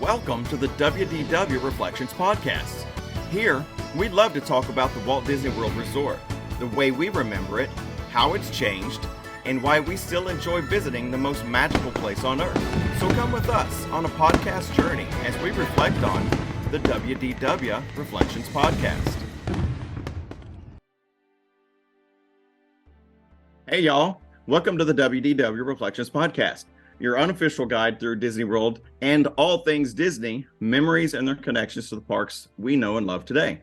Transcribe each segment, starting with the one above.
Welcome to the WDW Reflections Podcast. Here, we'd love to talk about the Walt Disney World Resort, the way we remember it, how it's changed, and why we still enjoy visiting the most magical place on Earth. So come with us on a podcast journey as we reflect on the WDW Reflections Podcast. Hey y'all, welcome to the WDW Reflections Podcast, your unofficial guide through Disney World and all things Disney, memories and their connections to the parks we know and love today.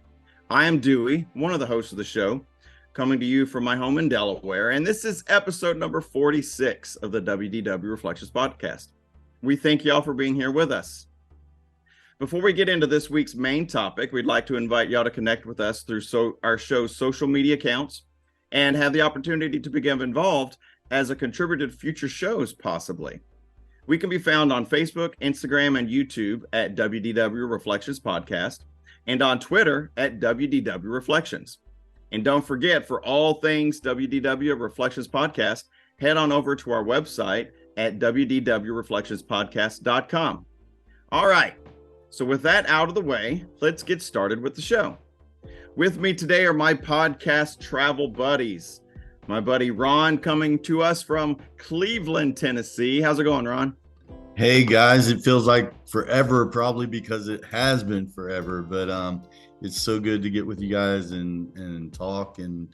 I am Dewey, one of the hosts of the show, coming to you from my home in Delaware, and this is episode number 46 of the WDW Reflections Podcast. We thank y'all for being here with us. Before we get into this week's main topic, we'd like to invite y'all to connect with us through our show's social media accounts and have the opportunity to become involved as a contributor to future shows, possibly. We can be found on Facebook, Instagram, and YouTube at WDW Reflections Podcast, and on Twitter at WDW Reflections. And don't forget, for all things WDW Reflections Podcast, head on over to our website at wdwreflectionspodcast.com. All right, so with that out of the way, let's get started with the show. With me today are my podcast travel buddies. My buddy Ron, coming to us from Cleveland, Tennessee. How's it going, Ron? Hey guys, it feels like forever, probably because it has been forever, but it's so good to get with you guys and talk and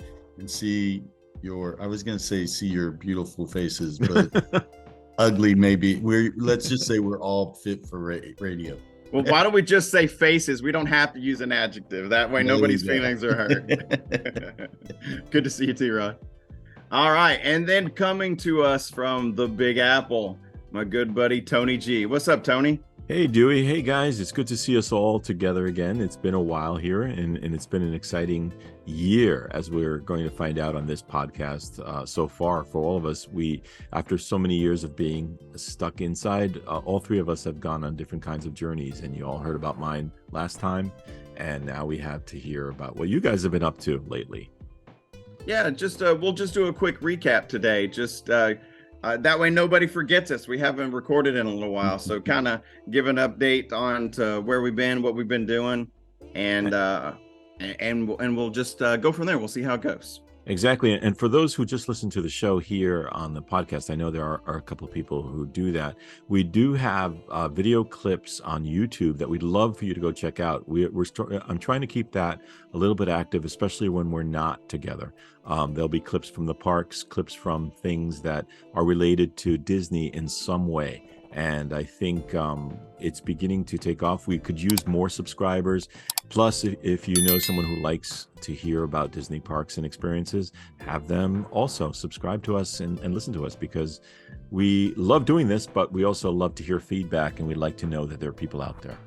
see your, I was going to say see your beautiful faces, but ugly maybe. Let's just say we're all fit for radio. Well, why don't we just say faces? We don't have to use an adjective. That way nobody's feelings are hurt. Good to see you too, Ron. All right, and then coming to us from the Big Apple, my good buddy Tony G. What's up, Tony? Hey, Dewey. Hey, guys. It's good to see us all together again. It's been a while here, and it's been an exciting year, as we're going to find out on this podcast. So far, for all of us, after so many years of being stuck inside, all three of us have gone on different kinds of journeys, and you all heard about mine last time, and now we have to hear about what you guys have been up to lately. Yeah, we'll just do a quick recap today. That way nobody forgets us. We haven't recorded in a little while, so kind of give an update on to where we've been, what we've been doing, and we'll just go from there. We'll see how it goes. Exactly. And for those who just listen to the show here on the podcast, I know there are a couple of people who do that. We do have video clips on YouTube that we'd love for you to go check out. I'm trying to keep that a little bit active, especially when we're not together. There'll be clips from the parks, clips from things that are related to Disney in some way. And I think it's beginning to take off. We could use more subscribers. Plus, if you know someone who likes to hear about Disney parks and experiences, have them also subscribe to us and listen to us, because we love doing this, but we also love to hear feedback, and we'd like to know that there are people out there.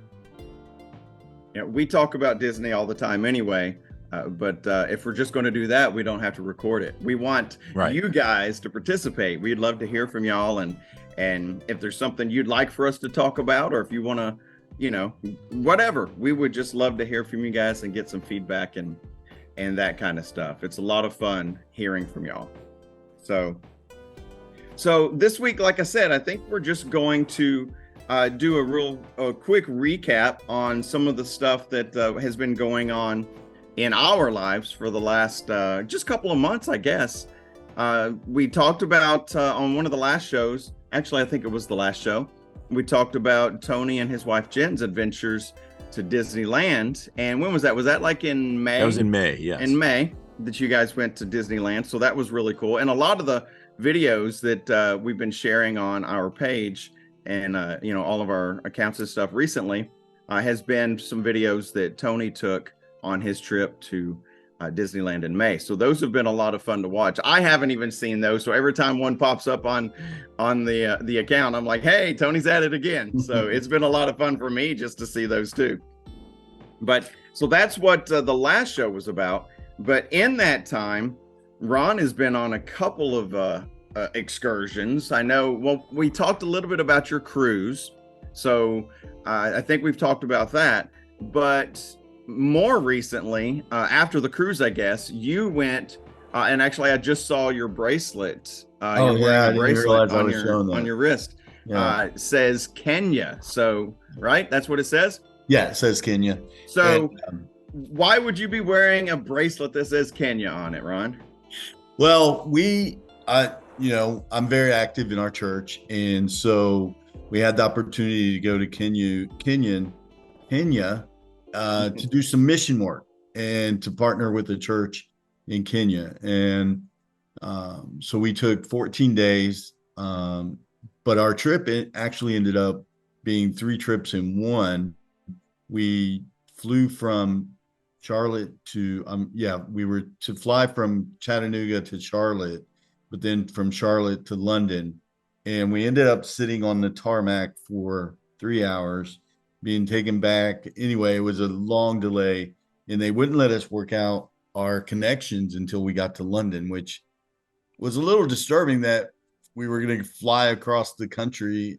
Yeah, we talk about Disney all the time anyway. But if we're just going to do that, we don't have to record it. We want you guys to participate. We'd love to hear from y'all. And if there's something you'd like for us to talk about, or if you want to, whatever, we would just love to hear from you guys and get some feedback and that kind of stuff. It's a lot of fun hearing from y'all. So this week, like I said, I think we're just going to do a quick recap on some of the stuff that has been going on in our lives for the last just couple of months, I guess. We talked about on one of the last shows, actually I think it was the last show, we talked about Tony and his wife Jen's adventures to Disneyland. And when was that? Was that like in May? That was in May, yes. In May that you guys went to Disneyland. So that was really cool. And a lot of the videos that we've been sharing on our page and all of our accounts and stuff recently has been some videos that Tony took on his trip to Disneyland in May. So those have been a lot of fun to watch. I haven't even seen those. So every time one pops up on the account, I'm like, hey, Tony's at it again. So it's been a lot of fun for me just to see those too. But so that's what the last show was about. But in that time, Ron has been on a couple of excursions. I know, well, we talked a little bit about your cruise. So I think we've talked about that. But more recently, after the cruise, I guess, you went, and actually I just saw your bracelet. I didn't realize I was showing that on your wrist. says Kenya. So, right? That's what it says? Yeah, it says Kenya. So, And, why would you be wearing a bracelet that says Kenya on it, Ron? well, I'm very active in our church, and so we had the opportunity to go to Kenya, to do some mission work and to partner with the church in Kenya. And so we took 14 days, but our trip actually ended up being 3 trips in one. We flew from Charlotte to we were to fly from Chattanooga to Charlotte, but then from Charlotte to London, and we ended up sitting on the tarmac for 3 hours, being taken back. Anyway, it was a long delay, and they wouldn't let us work out our connections until we got to London, which was a little disturbing, that we were going to fly across the country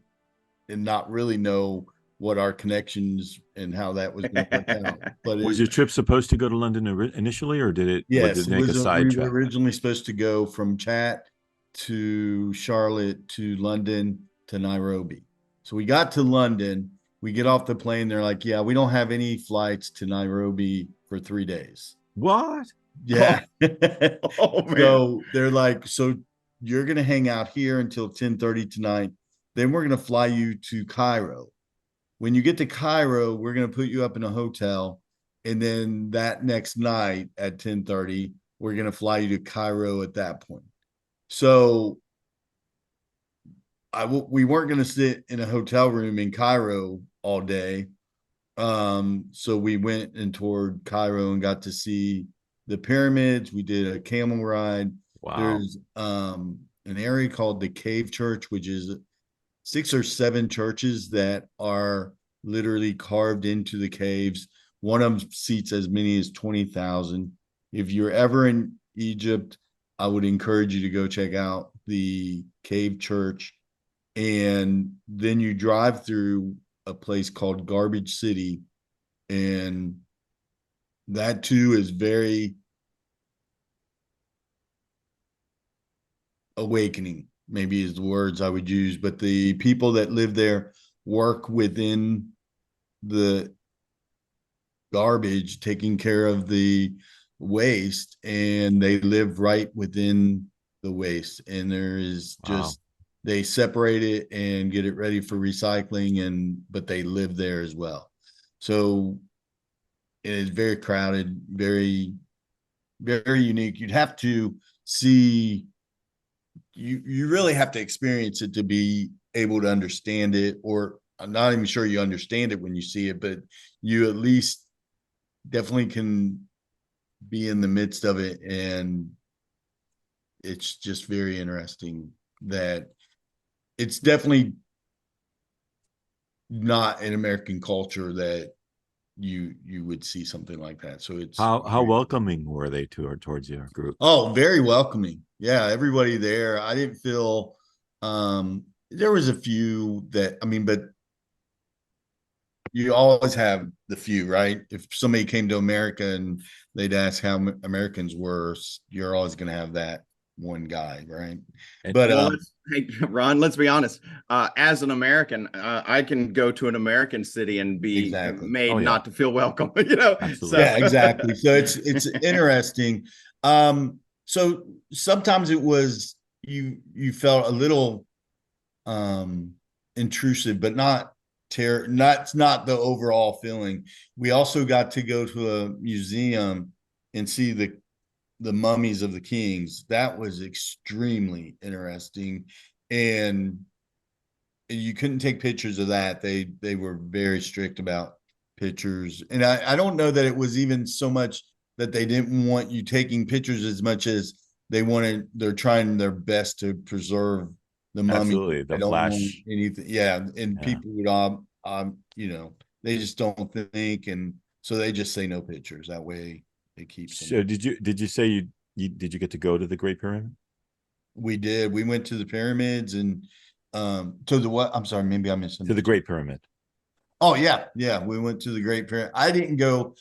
and not really know what our connections and how that was going to work out. But was your trip supposed to go to London initially, or did it? Yes, did it make a side we trip? were originally supposed to go from Chat to Charlotte to London to Nairobi. So we got to London. We get off the plane. They're like, "Yeah, we don't have any flights to Nairobi for 3 days." What? Yeah. Oh, man. So they're like, "So you're going to hang out here until 10:30 tonight. Then we're going to fly you to Cairo. When you get to Cairo, we're going to put you up in a hotel. And then that next night at 10:30, we're going to fly you to Cairo at that point." So we weren't going to sit in a hotel room in Cairo all day. So we went and toured Cairo and got to see the pyramids. We did a camel ride. Wow. There's an area called the Cave Church, which is 6 or 7 churches that are literally carved into the caves. One of them seats as many as 20,000. If you're ever in Egypt, I would encourage you to go check out the Cave Church. And then you drive through a place called Garbage City, and that too is very awakening, maybe is the words I would use. But the people that live there work within the garbage, taking care of the waste, and they live right within the waste. And there is just, they separate it and get it ready for recycling, but they live there as well. So it is very crowded, very, very unique. You'd have to see, you really have to experience it to be able to understand it, or I'm not even sure you understand it when you see it, but you at least definitely can be in the midst of it. And it's just very interesting that it's definitely not an American culture that you would see something like that. So it's how welcoming were they towards your group? Oh, very welcoming. Yeah, everybody there. I didn't feel there was a few that, but you always have the few, right? If somebody came to America and they'd ask how Americans were, you're always going to have that one guy, right? But hey, Ron, let's be honest. As an American, I can go to an American city and be made not to feel welcome. Absolutely. So. Yeah, exactly. So it's interesting. So sometimes it was you felt a little intrusive, but not not the overall feeling. We also got to go to a museum and see the mummies of the kings. That was extremely interesting, and you couldn't take pictures of that. They were very strict about pictures, and I don't know that it was even so much that they didn't want you taking pictures as much as they're trying their best to preserve the mummy. Absolutely, the flash. Anything, and people would they just don't think, and so they just say no pictures. That way it keeps them. So did you say did you get to go to the Great Pyramid? We did. We went to the pyramids and to the what? I'm sorry, maybe I missed to the Great Pyramid. Oh yeah, we went to the Great Pyramid. I didn't go.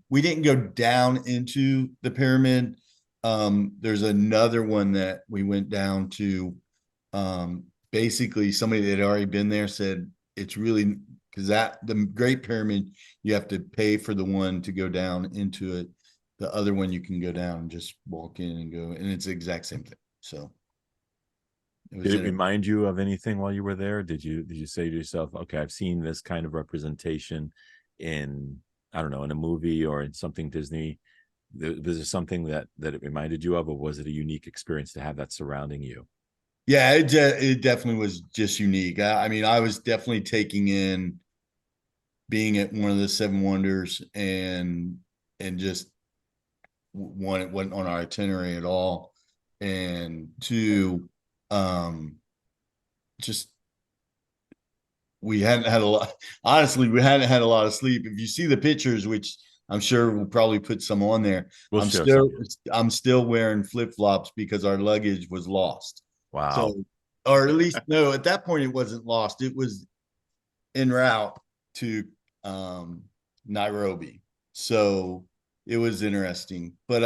We didn't go down into the pyramid. There's another one that we went down to. basically somebody that had already been there said it's really, because that the Great Pyramid, you have to pay for the one to go down into it. The other one you can go down and just walk in and go, and it's the exact same thing. So Did it remind you of anything while you were there? Did you say to yourself, okay, I've seen this kind of representation in, I don't know, in a movie or in something Disney? Was there something that it reminded you of, or was it a unique experience to have that surrounding you? Yeah, it definitely was just unique. I mean, I was definitely taking in being at one of the seven wonders, and just one, it wasn't on our itinerary at all, and two, just we hadn't had a lot. Honestly, we hadn't had a lot of sleep. If you see the pictures, which I'm sure we'll probably put some on there, We'll I'm share still some. I'm still wearing flip flops because our luggage was lost. Wow. So, or at least no, at that point it wasn't lost. It was en route to Nairobi. So it was interesting. But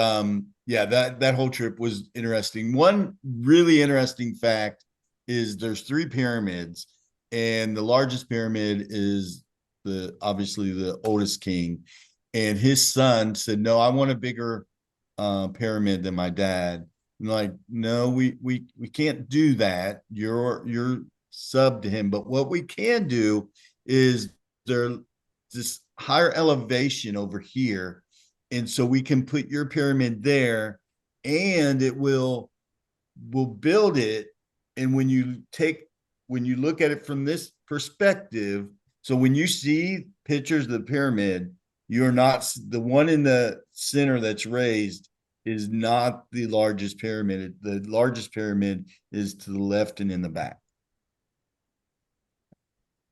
yeah, that whole trip was interesting. One really interesting fact is there's three pyramids, and the largest pyramid is the obviously the oldest king. And his son said, "No, I want a bigger pyramid than my dad." And like, no, we can't do that. You're sub to him. But what we can do is there this higher elevation over here, and so we can put your pyramid there, and it will build it. And when you look at it from this perspective, so when you see pictures of the pyramid, you're not the one in the center that's raised is not the largest pyramid. The largest pyramid is to the left and in the back.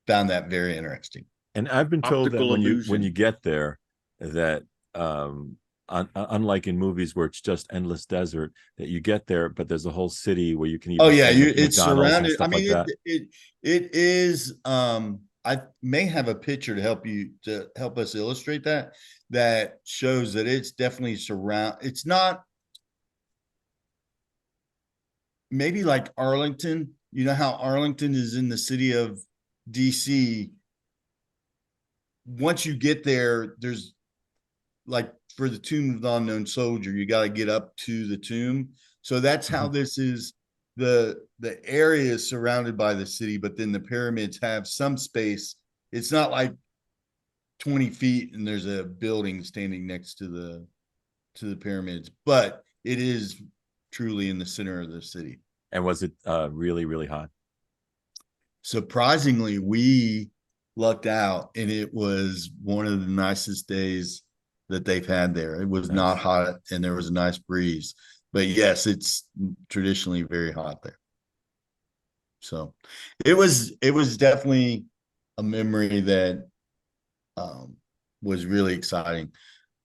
Found that very interesting. And I've been told that Optical when illusion. you get there, that unlike in movies where it's just endless desert, that you get there, but there's a whole city where you can Oh even yeah, see it's McDonald's and surrounded. I stuff like mean, that. it is. I may have a picture to help us illustrate that shows that it's definitely surround. It's not maybe like Arlington. You know how Arlington is in the city of DC. Once you get there, there's like for the tomb of the unknown soldier, you got to get up to the tomb. So that's how this is. The area is surrounded by the city, but then the pyramids have some space. It's not like 20 feet and there's a building standing next to the pyramids, but it is truly in the center of the city. And was it really, really hot? Surprisingly, we lucked out, and it was one of the nicest days that they've had there. It was Nice. not hot, and there was a nice breeze. But yes, it's traditionally very hot there. So it was definitely a memory that was really exciting.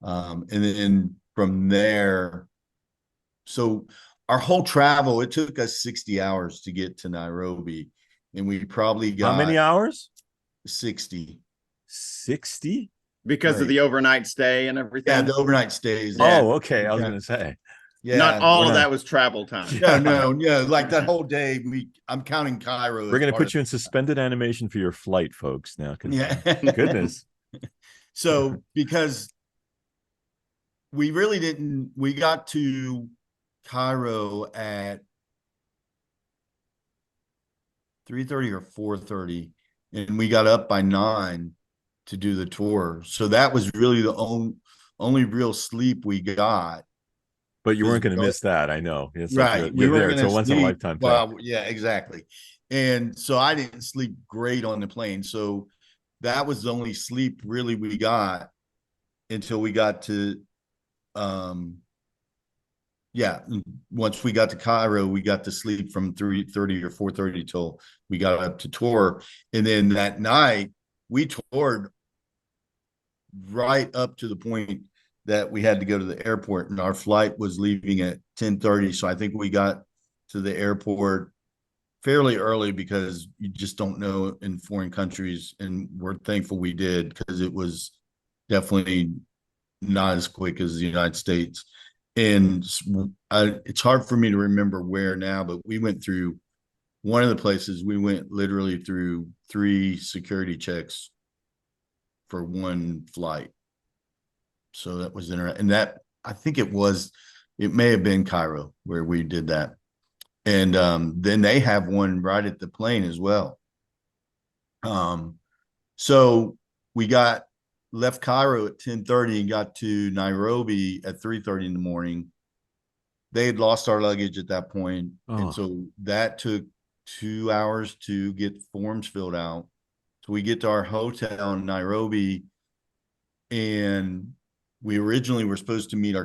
And then from there, so our whole travel, it took us 60 hours to get to Nairobi, and we probably got how many hours? 60. 60? Because of the overnight stay and everything. Yeah, the overnight stays. Yeah. Oh, okay. I was going to say. Yeah, not all of that was travel time. No. Like that whole day, I'm counting Cairo. We're going to put you in suspended animation for your flight, folks. Now, yeah, goodness. So because we really didn't, we got to Cairo at 3:30 or 4:30, and we got up by 9 to do the tour. So that was really the only real sleep we got. But you weren't going to miss that. I know. It's right. Like you're there. It's a once in a lifetime thing. Well, yeah, exactly. And so I didn't sleep great on the plane. So that was the only sleep really we got until we got to, once we got to Cairo, we got to sleep from 3:30 or 4:30 till we got up to tour. And then that night we toured right up to the point that we had to go to the airport, and our flight was leaving at 10:30. So I think we got to the airport fairly early because you just don't know in foreign countries. And we're thankful we did, because it was definitely not as quick as the United States. And it's hard for me to remember where now, but we went through one of the places we went literally through 3 security checks for one flight. So that was interesting. And that, I think it may have been Cairo where we did that. And then they have one right at the plane as well. So we left Cairo at 10:30 and got to Nairobi at 3:30 in the morning. They had lost our luggage at that point, and so that took 2 hours to get forms filled out. So we get to our hotel in Nairobi, and we originally were supposed to meet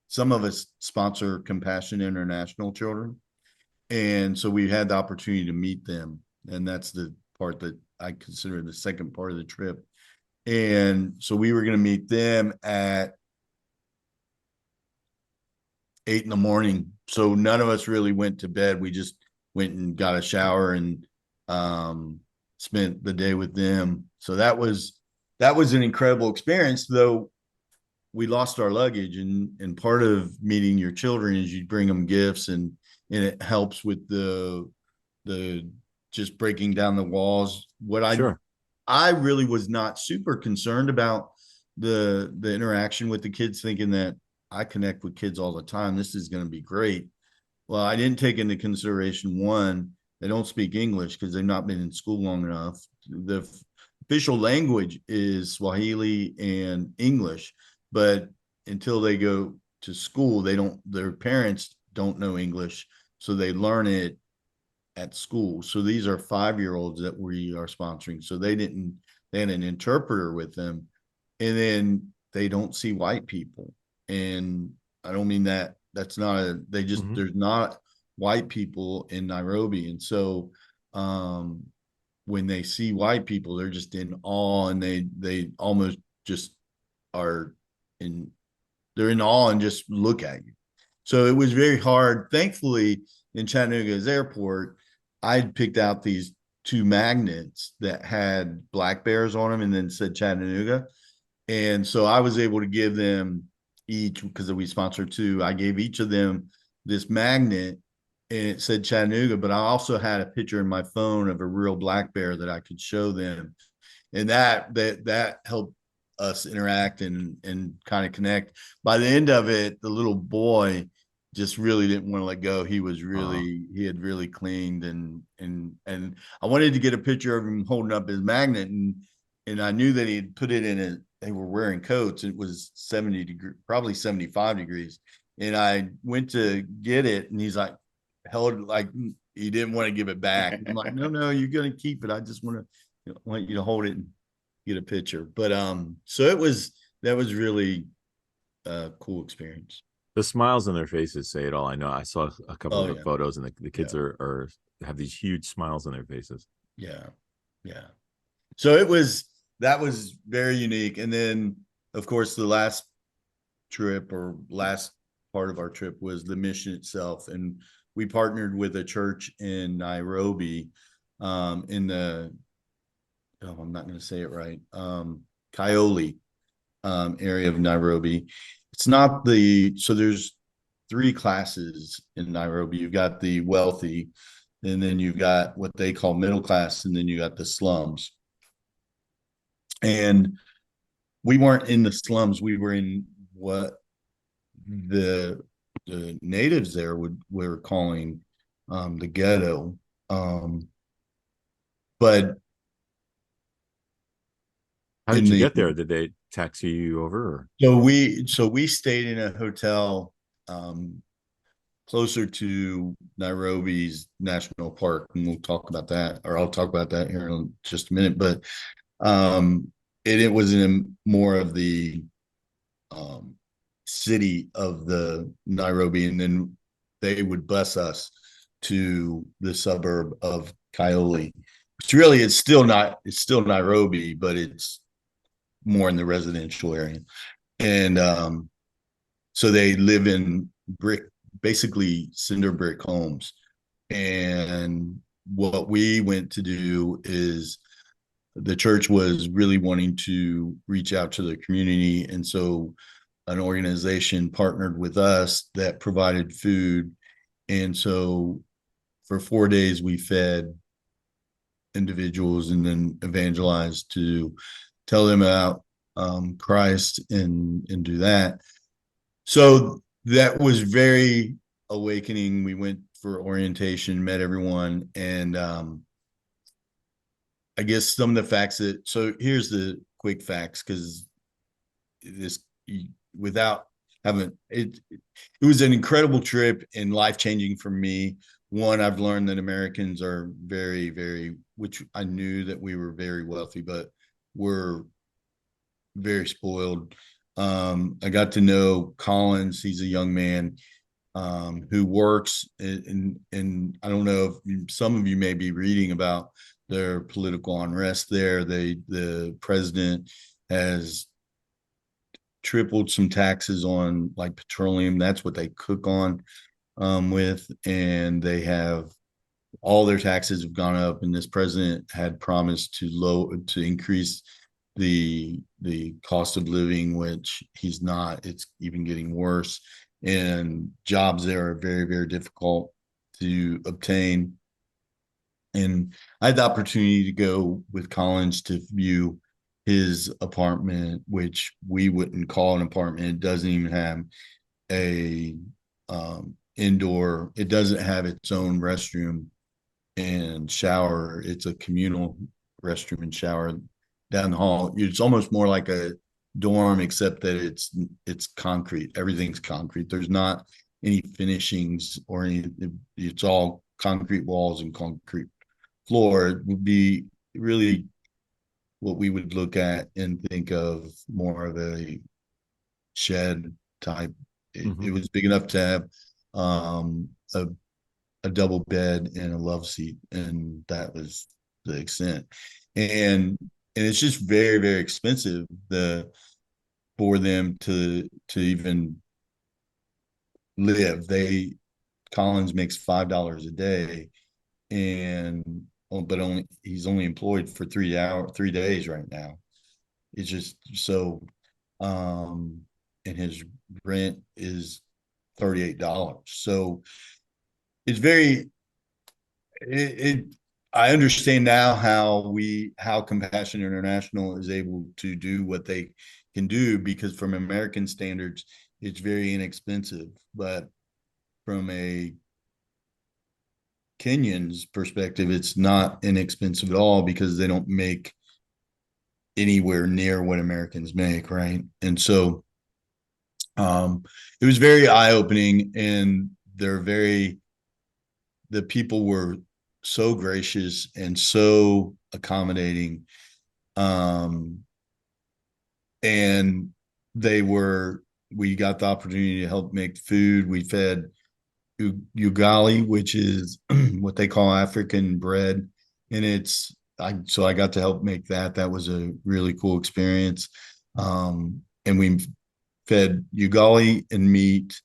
some of us sponsor Compassion International children, and so we had the opportunity to meet them, and that's the part that I consider the second part of the trip. And so we were going to meet them at 8 in the morning. So none of us really went to bed. We just went and got a shower and spent the day with them. So that was an incredible experience, though we lost our luggage. And part of meeting your children is you bring them gifts, and it helps with the just breaking down the walls. I really was not super concerned about the interaction with the kids, thinking that I connect with kids all the time, this is going to be great. Well, I didn't take into consideration, one, they don't speak English because they've not been in school long enough. The official language is Swahili and English, but until they go to school, their parents don't know English, so they learn it at school. So these are 5-year-olds that we are sponsoring. So they had an interpreter with them, and then they don't see white people. And I don't mean that's not there's not white people in Nairobi. And so when they see white people, they're just in awe, and they almost just they're in awe and just look at you. So it was very hard. Thankfully, in Chattanooga's airport, I'd picked out these 2 magnets that had black bears on them and then said Chattanooga. And so I was able to give them each, because we sponsored 2, I gave each of them this magnet, and it said Chattanooga, but I also had a picture in my phone of a real black bear that I could show them. And that helped us interact and kind of connect. By the end of it, the little boy just really didn't want to let go. He had really cleaned, and I wanted to get a picture of him holding up his magnet, and I knew that he'd put it they were wearing coats. It was 70 degrees, probably 75 degrees. And I went to get it, and he's like, held it like he didn't want to give it back. I'm like, no, you're going to keep it. I just want you to hold it and get a picture. But so that was really a cool experience. The smiles on their faces say it all. I know. I saw a couple of the photos, and the kids have these huge smiles on their faces. Yeah. So that was very unique. And then, of course, the last part of our trip was the mission itself. And we partnered with a church in Nairobi, in the, I'm not going to say it right, Kayole area of Nairobi. So there's 3 classes in Nairobi. You've got the wealthy, and then you've got what they call middle class, and then you got the slums. And we weren't in the slums. We were in what the natives there were calling the ghetto. But how did you get there? Did they taxi you over? Or? So we stayed in a hotel closer to Nairobi's national park, and we'll talk about that, or I'll talk about that here in just a minute. But it was in more of the city of the Nairobi, and then they would bus us to the suburb of Kayole, which really it's still Nairobi, but it's more in the residential area. And so they live in basically cinder brick homes. And what we went to do is, the church was really wanting to reach out to the community. And so an organization partnered with us that provided food. And so for 4 days we fed individuals and then evangelized to tell them about Christ and do that. So that was very awakening. We went for orientation, met everyone, and I guess some of the facts that, so here's the quick facts, because this, without having it, it was an incredible trip and life-changing for me. One, I've learned that Americans are very, very, which I knew that we were very wealthy, but we're very spoiled. I got to know Collins. He's a young man who works and I don't know if some of you may be reading about their political unrest there. The president has tripled some taxes on like petroleum. That's what they cook on with, and they have all their taxes have gone up. And this president had promised to increase the cost of living, which he's not. It's even getting worse, and jobs there are very, very difficult to obtain. And I had the opportunity to go with Collins to view his apartment, which we wouldn't call an apartment. It doesn't even have a indoor. It doesn't have its own restroom and shower. It's a communal restroom and shower down the hall. It's almost more like a dorm, except that it's concrete. Everything's concrete. There's not any finishings or any. It's all concrete walls and concrete floor. It would be really what we would look at and think of more of a shed type. It was big enough to have a double bed and a love seat, and that was the extent. And it's just very, very expensive for them to even live. Collins makes $5 a day, and but he's only employed for 3 days right now. It's just so and his rent is $38. So it's very I understand now how Compassion International is able to do what they can do, because from American standards, it's very inexpensive. But from a Kenyan's perspective, it's not inexpensive at all, because they don't make anywhere near what Americans make, right? And so it was very eye-opening, and the people were so gracious and so accommodating. And we got the opportunity to help make food. We fed ugali, which is what they call African bread. And so I got to help make that. That was a really cool experience. And we fed ugali and meat.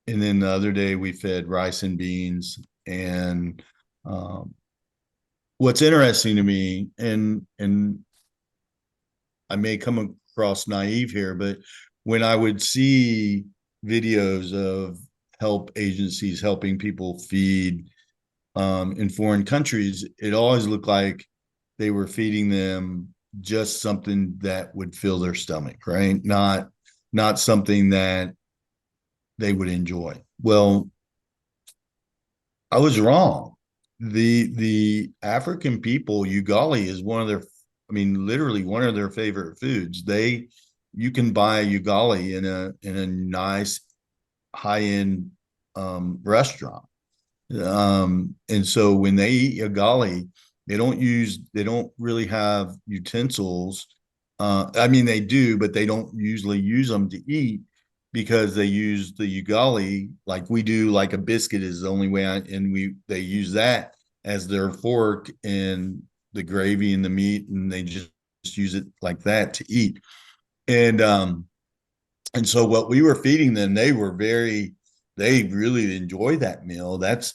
And then the other day we fed rice and beans. And what's interesting to me, and I may come across naive here, but when I would see videos of help agencies helping people feed in foreign countries, it always looked like they were feeding them just something that would fill their stomach, right? Not something that they would enjoy. Well, I was wrong. The African people, ugali is literally one of their favorite foods. You can buy ugali in a nice high-end restaurant. And so when they eat ugali, they don't really have utensils. They do, but they don't usually use them to eat, because they use the ugali like we do. Like a biscuit is the only way, they use that as their fork, and the gravy and the meat, and they just use it like that to eat. And so what we were feeding them, they really enjoy that meal. That's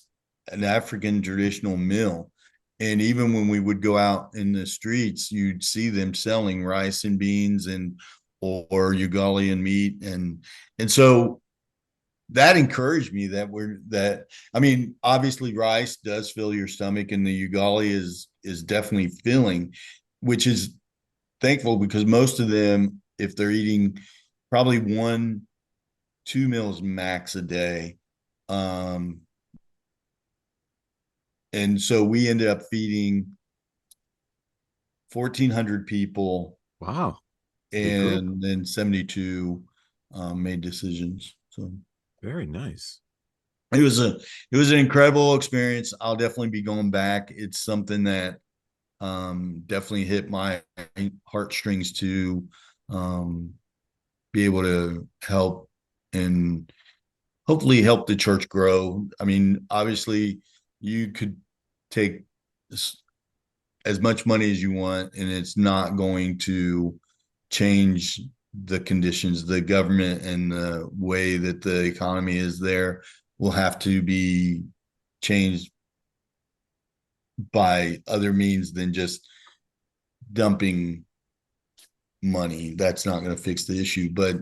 an African traditional meal. And even when we would go out in the streets, you'd see them selling rice and beans or ugali and meat. And so that encouraged me I mean, obviously rice does fill your stomach, and the ugali is definitely filling, which is thankful, because most of them, if they're eating probably 1-2 meals max a day, and so we ended up feeding 1,400 people. Wow. And then 72 made decisions. So very nice. It was an incredible experience. I'll definitely be going back. It's something that definitely hit my heartstrings to be able to help and hopefully help the church grow. I mean, obviously you could take as much money as you want, and it's not going to change the conditions. The government and the way that the economy is there will have to be changed by other means than just dumping money. That's not going to fix the issue, but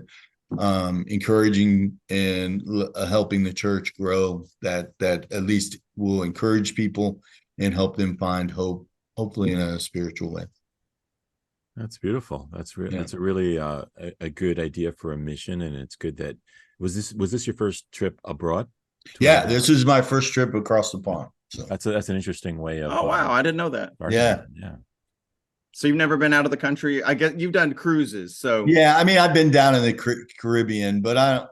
encouraging and helping the church grow, that at least will encourage people and help them find hope, hopefully in a spiritual way. That's beautiful. That's a really a good idea for a mission, and it's good that was this your first trip abroad? Yeah, this is my first trip across the pond. So that's an interesting way of. Oh wow, I didn't know that. Yeah. So you've never been out of the country? I guess you've done cruises. So yeah, I mean, I've been down in the Caribbean, but I don't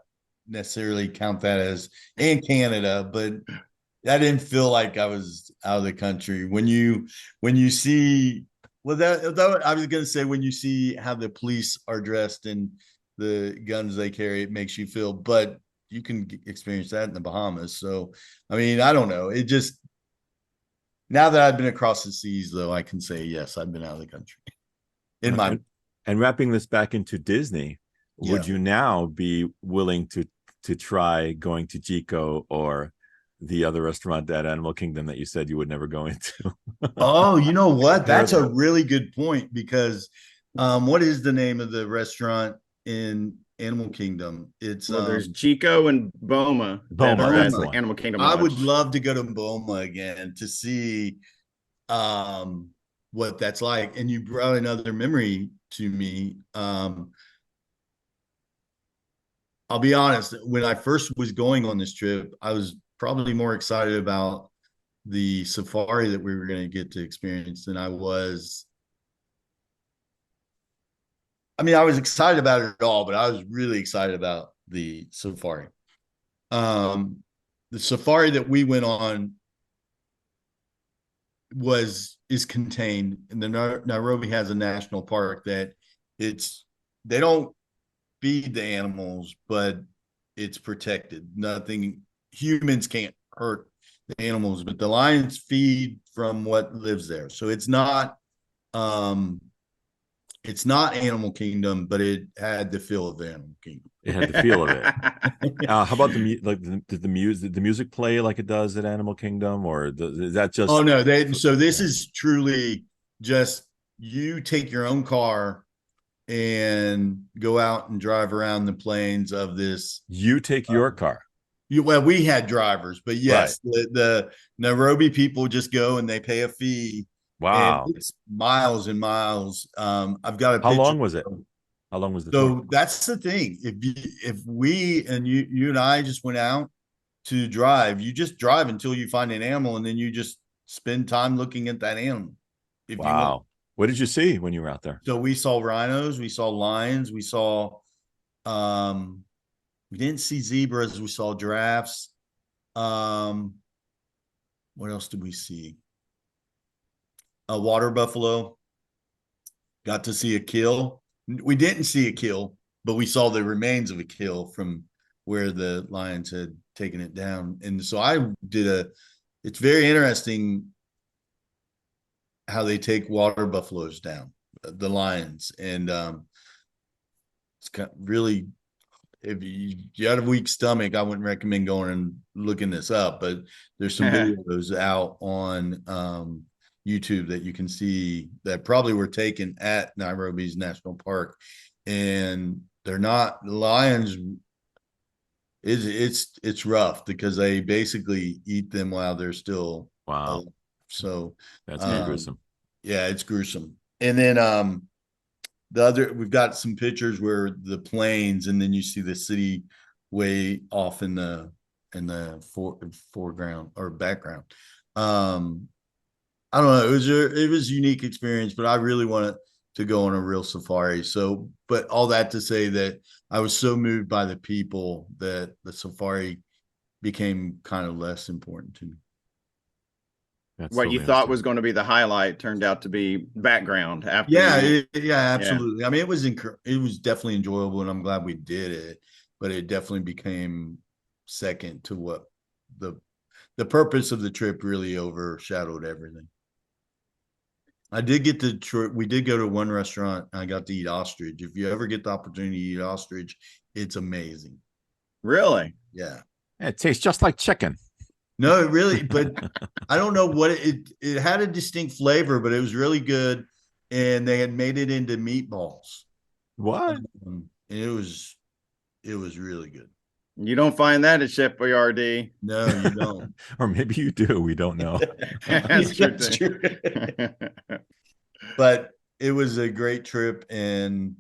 necessarily count that as, and Canada, but I didn't feel like I was out of the country. When you see, well, that I was going to say, when you see how the police are dressed and the guns they carry, it makes you feel, but you can experience that in the Bahamas. So, I mean, I don't know. It just, now that I've been across the seas, though, I can say, yes, I've been out of the country. And wrapping this back into Disney, would you now be willing to try going to Chico or the other restaurant at Animal Kingdom that you said you would never go into? Oh, you know what? That's a really good point, because what is the name of the restaurant in Animal Kingdom? It's there's Chico and Boma. Boma, that's the one. Animal Kingdom Lodge. I would love to go to Boma again to see what that's like. And you brought another memory to me. I'll be honest, when I first was going on this trip, I was probably more excited about the safari that we were going to get to experience than I was. I mean, I was excited about it all, but I was really excited about the safari. The safari that we went on is contained, and the Nairobi has a national park that they don't feed the animals, but it's protected. Nothing, humans can't hurt the animals, but the lions feed from what lives there. So it's not Animal Kingdom, but it had the feel of Animal Kingdom. It had the feel of it. How about did the music play like it does at Animal Kingdom, or is that just? Oh no, this is truly just, you take your own car and go out and drive around the plains of this. You take your car. Well, we had drivers, but yes, right. The Nairobi people just go and they pay a fee. Wow, and it's miles and miles. I've got a picture. How long was it? How long was the tour? That's the thing. If we and you and I just went out to drive, you just drive until you find an animal, and then you just spend time looking at that animal. Wow. What did you see when you were out there? So we saw rhinos, we saw lions, we saw we didn't see zebras, we saw giraffes. What else did we see? A water buffalo. Got to see a kill. We didn't see a kill, but we saw the remains of a kill from where the lions had taken it down. And so it's very interesting how they take water buffaloes down, the lions. And it's kind of really, if you have a weak stomach, I wouldn't recommend going and looking this up, but there's some videos out on YouTube that you can see that probably were taken at Nairobi's National Park, and they're not lions. It's rough because they basically eat them while they're still Wow. So that's gruesome. Yeah, it's gruesome. And then we've got some pictures where the plains, and then you see the city way off in the foreground or background. I don't know. It was a unique experience, but I really wanted to go on a real safari. So, but all that to say that I was so moved by the people that the safari became kind of less important to me. That's what you thought was going to be the highlight turned out to be background after. Yeah, absolutely. Yeah. I mean, it was definitely enjoyable, and I'm glad we did it, but it definitely became second to what the purpose of the trip really overshadowed everything. I did get we did go to one restaurant. And I got to eat ostrich. If you ever get the opportunity to eat ostrich, it's amazing. Really? Yeah. It tastes just like chicken. No, it really, but I don't know what it had a distinct flavor, but it was really good. And they had made it into meatballs. What? It was really good. You don't find that at Chef Boyardee. No, you don't. Or maybe you do. We don't know. That's true. But it was a great trip, and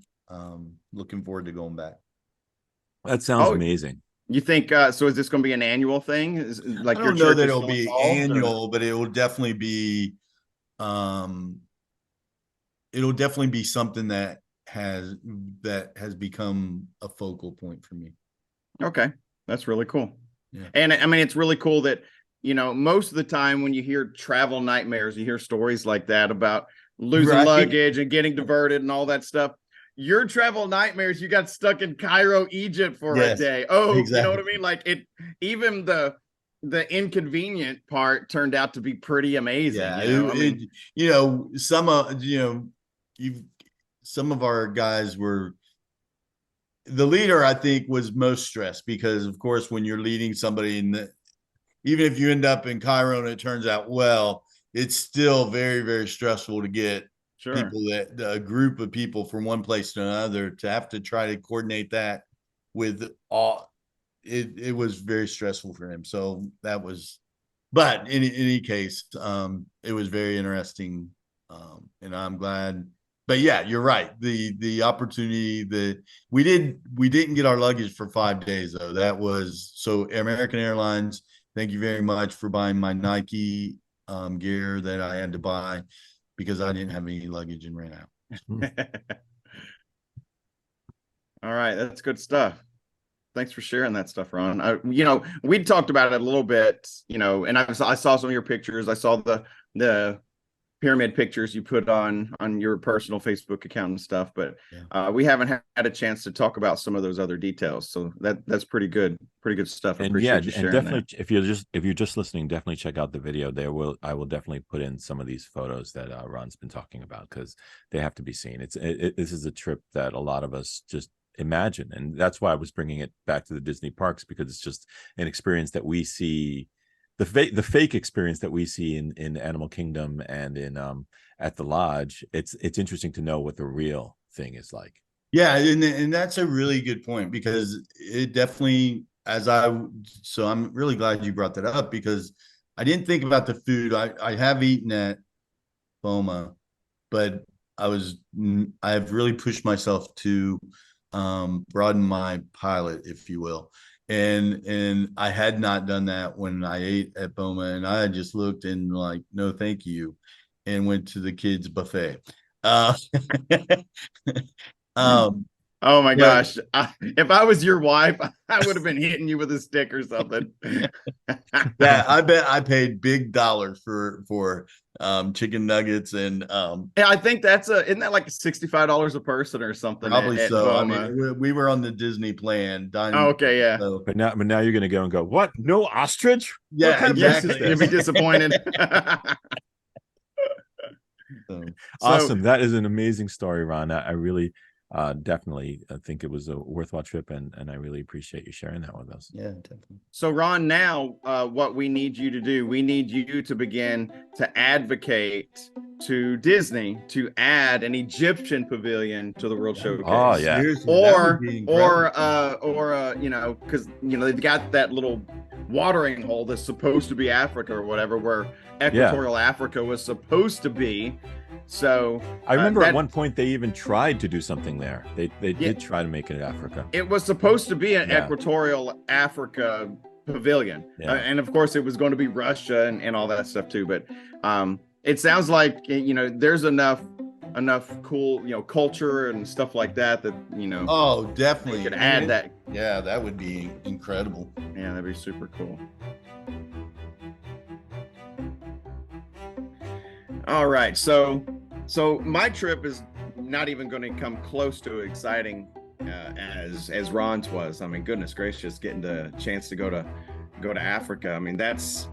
looking forward to going back. That sounds amazing. You think so? Is this going to be an annual thing? I don't know that it'll be annual, but it will definitely be. It'll definitely be something that has become a focal point for me. Okay, that's really cool. Yeah. And I mean, it's really cool that, you know, most of the time when you hear travel nightmares, you hear stories like that about losing luggage and getting diverted and all that stuff. Your travel nightmares, you got stuck in Cairo, Egypt for a day. Oh, exactly. You know what I mean? Like even the inconvenient part turned out to be pretty amazing. Yeah, some of our guys were. The leader, I think, was most stressed because, of course, when you're leading somebody, even if you end up in Cairo and it turns out well, it's still very, very stressful to get people a group of people from one place to another, to have to try to coordinate that with all. It was very stressful for him. So that was, but in any case, it was very interesting, and I'm glad. But yeah, you're right. The opportunity that we didn't get our luggage for 5 days though. That was so American Airlines. Thank you very much for buying my Nike gear that I had to buy because I didn't have any luggage and ran out. All right, that's good stuff. Thanks for sharing that stuff, Ron. We talked about it a little bit, and I saw some of your pictures. I saw the pyramid pictures you put on your personal Facebook account and stuff, but we haven't had a chance to talk about some of those other details. So that's pretty good stuff. I appreciate you sharing definitely that. if you're just listening, definitely check out the video. I will definitely put in some of these photos that Ron's been talking about because they have to be seen. This is a trip that a lot of us just imagine, and that's why I was bringing it back to the Disney parks, because it's just an experience that we see. The fake experience that we see in Animal Kingdom and in at the lodge, it's interesting to know what the real thing is like. Yeah, and that's a really good point, because it definitely, so I'm really glad you brought that up, because I didn't think about the food. I have eaten at BOMA, but I've really pushed myself to broaden my palate, if you will. And I had not done that when I ate at BOMA, and I just looked and like, no, thank you, and went to the kids' buffet. Oh my gosh! If I was your wife, I would have been hitting you with a stick or something. Yeah, I bet I paid big dollars for chicken nuggets, and I think isn't that like $65 a person or something? Probably at so. BOMA? I mean, we were on the Disney plan. Dining okay, yeah. So. But now you're gonna go and go, what? No ostrich? Yeah, what kind exactly. Of You'll be disappointed. Awesome. That is an amazing story, Ron. I really definitely I think it was a worthwhile trip, and I really appreciate you sharing that with us. Yeah, definitely. So Ron, now what we need you to do, we need you to begin to advocate to Disney to add an Egyptian pavilion to the World Showcase. Oh yeah. Seriously, that would be incredible. you know, because you know they've got that little watering hole that's supposed to be Africa or whatever, where equatorial Africa was supposed to be. So I remember at one point they even tried to do something there. They did try to make it Africa. It was supposed to be an equatorial Africa pavilion, and of course it was going to be Russia and all that stuff too. But it sounds like, you know, there's enough cool, you know, culture and stuff like that you know. Oh, definitely. Could add that. Yeah, that would be incredible. Yeah, that'd be super cool. All right, so my trip is not even going to come close to exciting as Ron's was. I mean, goodness gracious, getting the chance to go to Africa. I mean, that's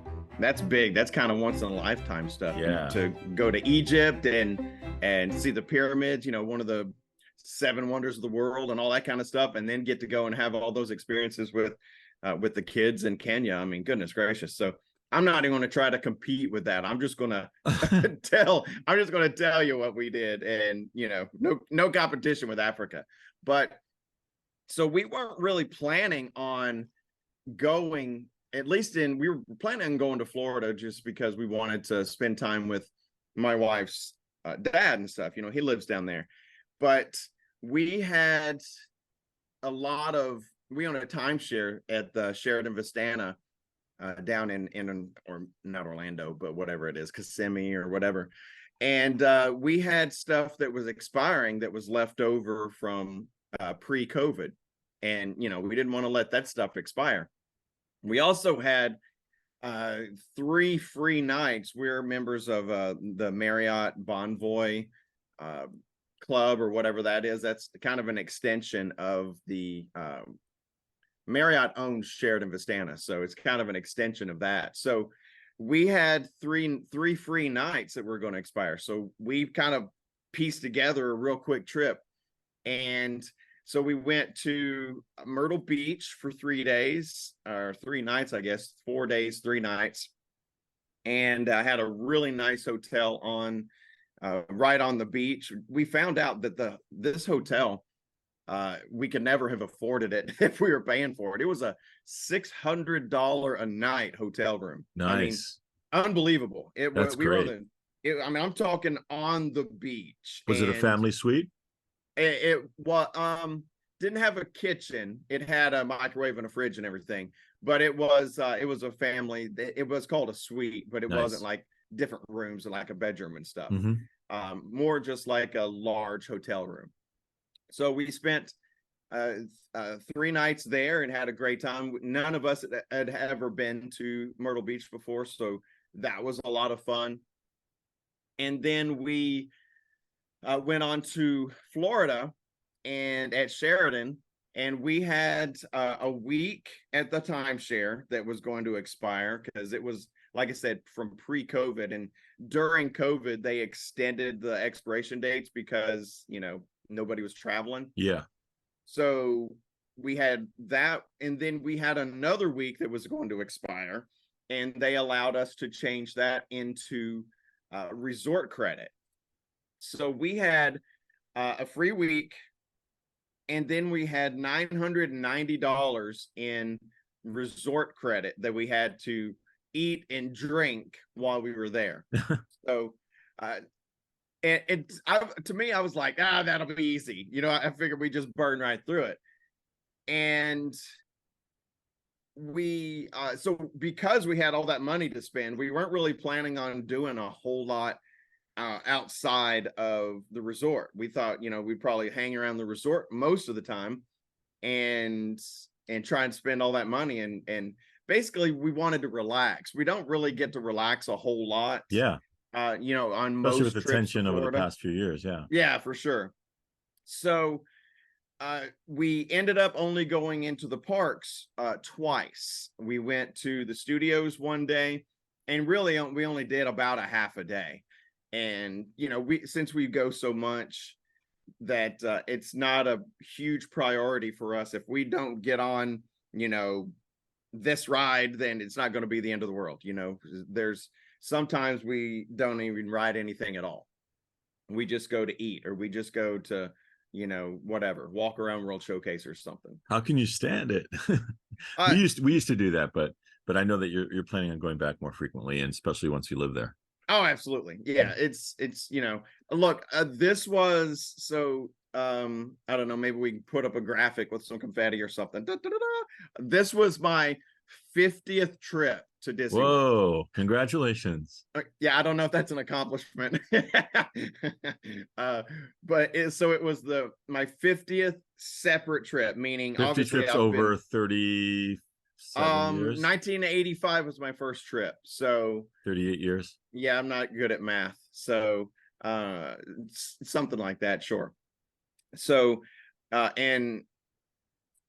big. That's kind of once in a lifetime stuff. Yeah. To go to Egypt and see the pyramids, you know, one of the 7 wonders of the world and all that kind of stuff, and then get to go and have all those experiences with the kids in Kenya. I mean, goodness gracious. So I'm not even going to try to compete with that. I'm just going to tell you what we did, and, you know, no competition with Africa. But so we weren't really planning on going, at least we were planning on going to Florida just because we wanted to spend time with my wife's dad and stuff. You know, he lives down there. But we had we own a timeshare at the Sheraton Vistana down in or not Orlando, but whatever it is, Kissimmee or whatever. And we had stuff that was expiring that was left over from pre-COVID. And, you know, we didn't want to let that stuff expire. We also had 3 free nights. We're members of the Marriott Bonvoy Club or whatever that is. That's kind of an extension of the Marriott owns Sheraton Vistana, so it's kind of an extension of that. So we had three free nights that were going to expire. So we kind of pieced together a real quick trip. And so we went to Myrtle Beach for 3 days, or 3 nights, I guess, 4 days, 3 nights. And I had a really nice hotel on right on the beach. We found out that this hotel, we could never have afforded it if we were paying for it. It was a $600 a night hotel room. Nice. I mean, unbelievable. That's great. I mean, I'm talking on the beach. Was it a family suite? It didn't have a kitchen. It had a microwave and a fridge and everything, but it was a family. It was called a suite, but it wasn't like different rooms and like a bedroom and stuff. Mm-hmm. More just like a large hotel room. So we spent 3 nights there and had a great time. None of us had ever been to Myrtle Beach before, so that was a lot of fun. And then we went on to Florida and at Sheraton, and we had a week at the timeshare that was going to expire because it was, like I said, from pre-COVID. And during COVID, they extended the expiration dates because, you know, nobody was traveling. Yeah. So we had that, and then we had another week that was going to expire, and they allowed us to change that into resort credit. So we had a free week, and then we had $990 in resort credit that we had to eat and drink while we were there. So to me, I was like, that'll be easy. You know, I figured we just burn right through it. And we, so because we had all that money to spend, we weren't really planning on doing a whole lot outside of the resort. We thought, you know, we'd probably hang around the resort most of the time and try and spend all that money. And basically we wanted to relax. We don't really get to relax a whole lot. Yeah. You know, on especially most with the trips tension over the past few years. Yeah, for sure. So we ended up only going into the parks twice. We went to the studios one day, and really we only did about a half a day. And you know, since we go so much, that it's not a huge priority for us. If we don't get on, this ride, then it's not going to be the end of the world. There's sometimes we don't even ride anything at all. We just go to eat, or we just go to, whatever, walk around World Showcase or something. How can you stand it? we used to do that, but I know that you're planning on going back more frequently, and especially once you live there. Oh, absolutely. Yeah. It's, look, this was, so, I don't know, maybe we can put up a graphic with some confetti or something. Da, da, da, da. This was my 50th trip to Disney Whoa, World. Congratulations. Yeah, I don't know if that's an accomplishment. So it was my 50th separate trip, meaning 50 trips over 37 years. 1985 was my first trip, so 38 years. Yeah, I'm not good at math, so something like that, sure. So and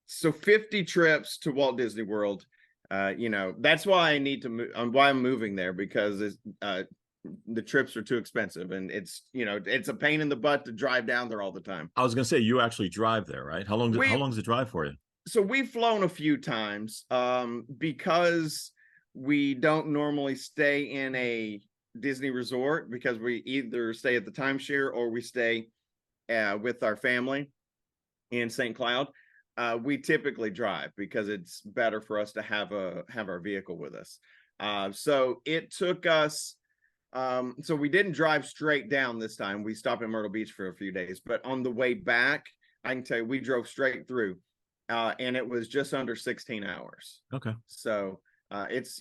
so 50 trips to Walt Disney World. That's why I need to move, why I'm moving there, because the trips are too expensive, and it's a pain in the butt to drive down there all the time. I was gonna say, you actually drive there, right? How long does it drive for you? So we've flown a few times, because we don't normally stay in a Disney resort, because we either stay at the timeshare or we stay with our family in St. Cloud. We typically drive because it's better for us to have our vehicle with us. So it took us, so we didn't drive straight down this time. We stopped at Myrtle Beach for a few days, but on the way back, I can tell you, we drove straight through, and it was just under 16 hours. Okay. So it's,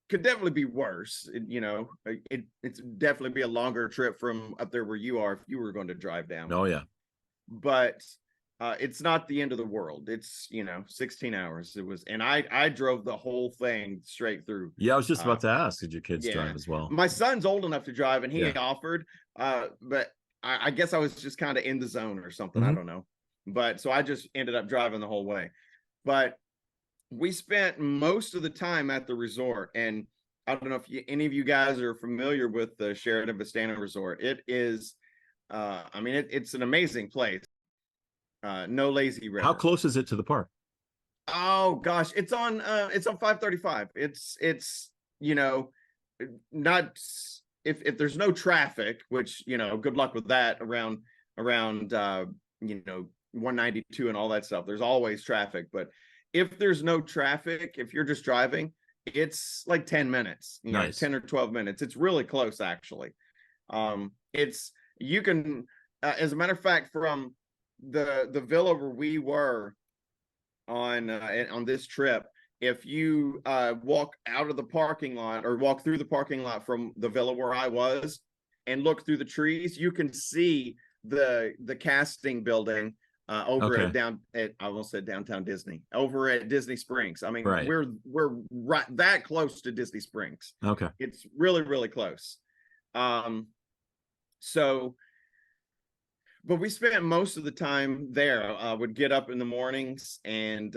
could definitely be worse. It's definitely be a longer trip from up there where you are if you were going to drive down. Oh yeah. But it's not the end of the world. It's 16 hours. It was, and I drove the whole thing straight through. Yeah, I was just about to ask, did your kids drive as well? My son's old enough to drive, and he offered, but I guess I was just kind of in the zone or something. I don't know. But so I just ended up driving the whole way. But we spent most of the time at the resort, and I don't know if any of you guys are familiar with the Sheraton Vistana Resort. It is, it's an amazing place. No lazy river. How close is it to the park? Oh gosh, it's on 535. It's not, if there's no traffic, which good luck with that around 192 and all that stuff. There's always traffic, but if there's no traffic, if you're just driving, it's like 10 minutes, nice. 10 or 12 minutes. It's really close, actually. You can, as a matter of fact, from the villa where we were on this trip, if you walk out of the parking lot, or walk through the parking lot from the villa where I was, and look through the trees, you can see the casting building over I almost said downtown Disney, over at Disney Springs. I mean, we're right that close to Disney Springs. Okay. It's really, really close. But we spent most of the time there. Would get up in the mornings and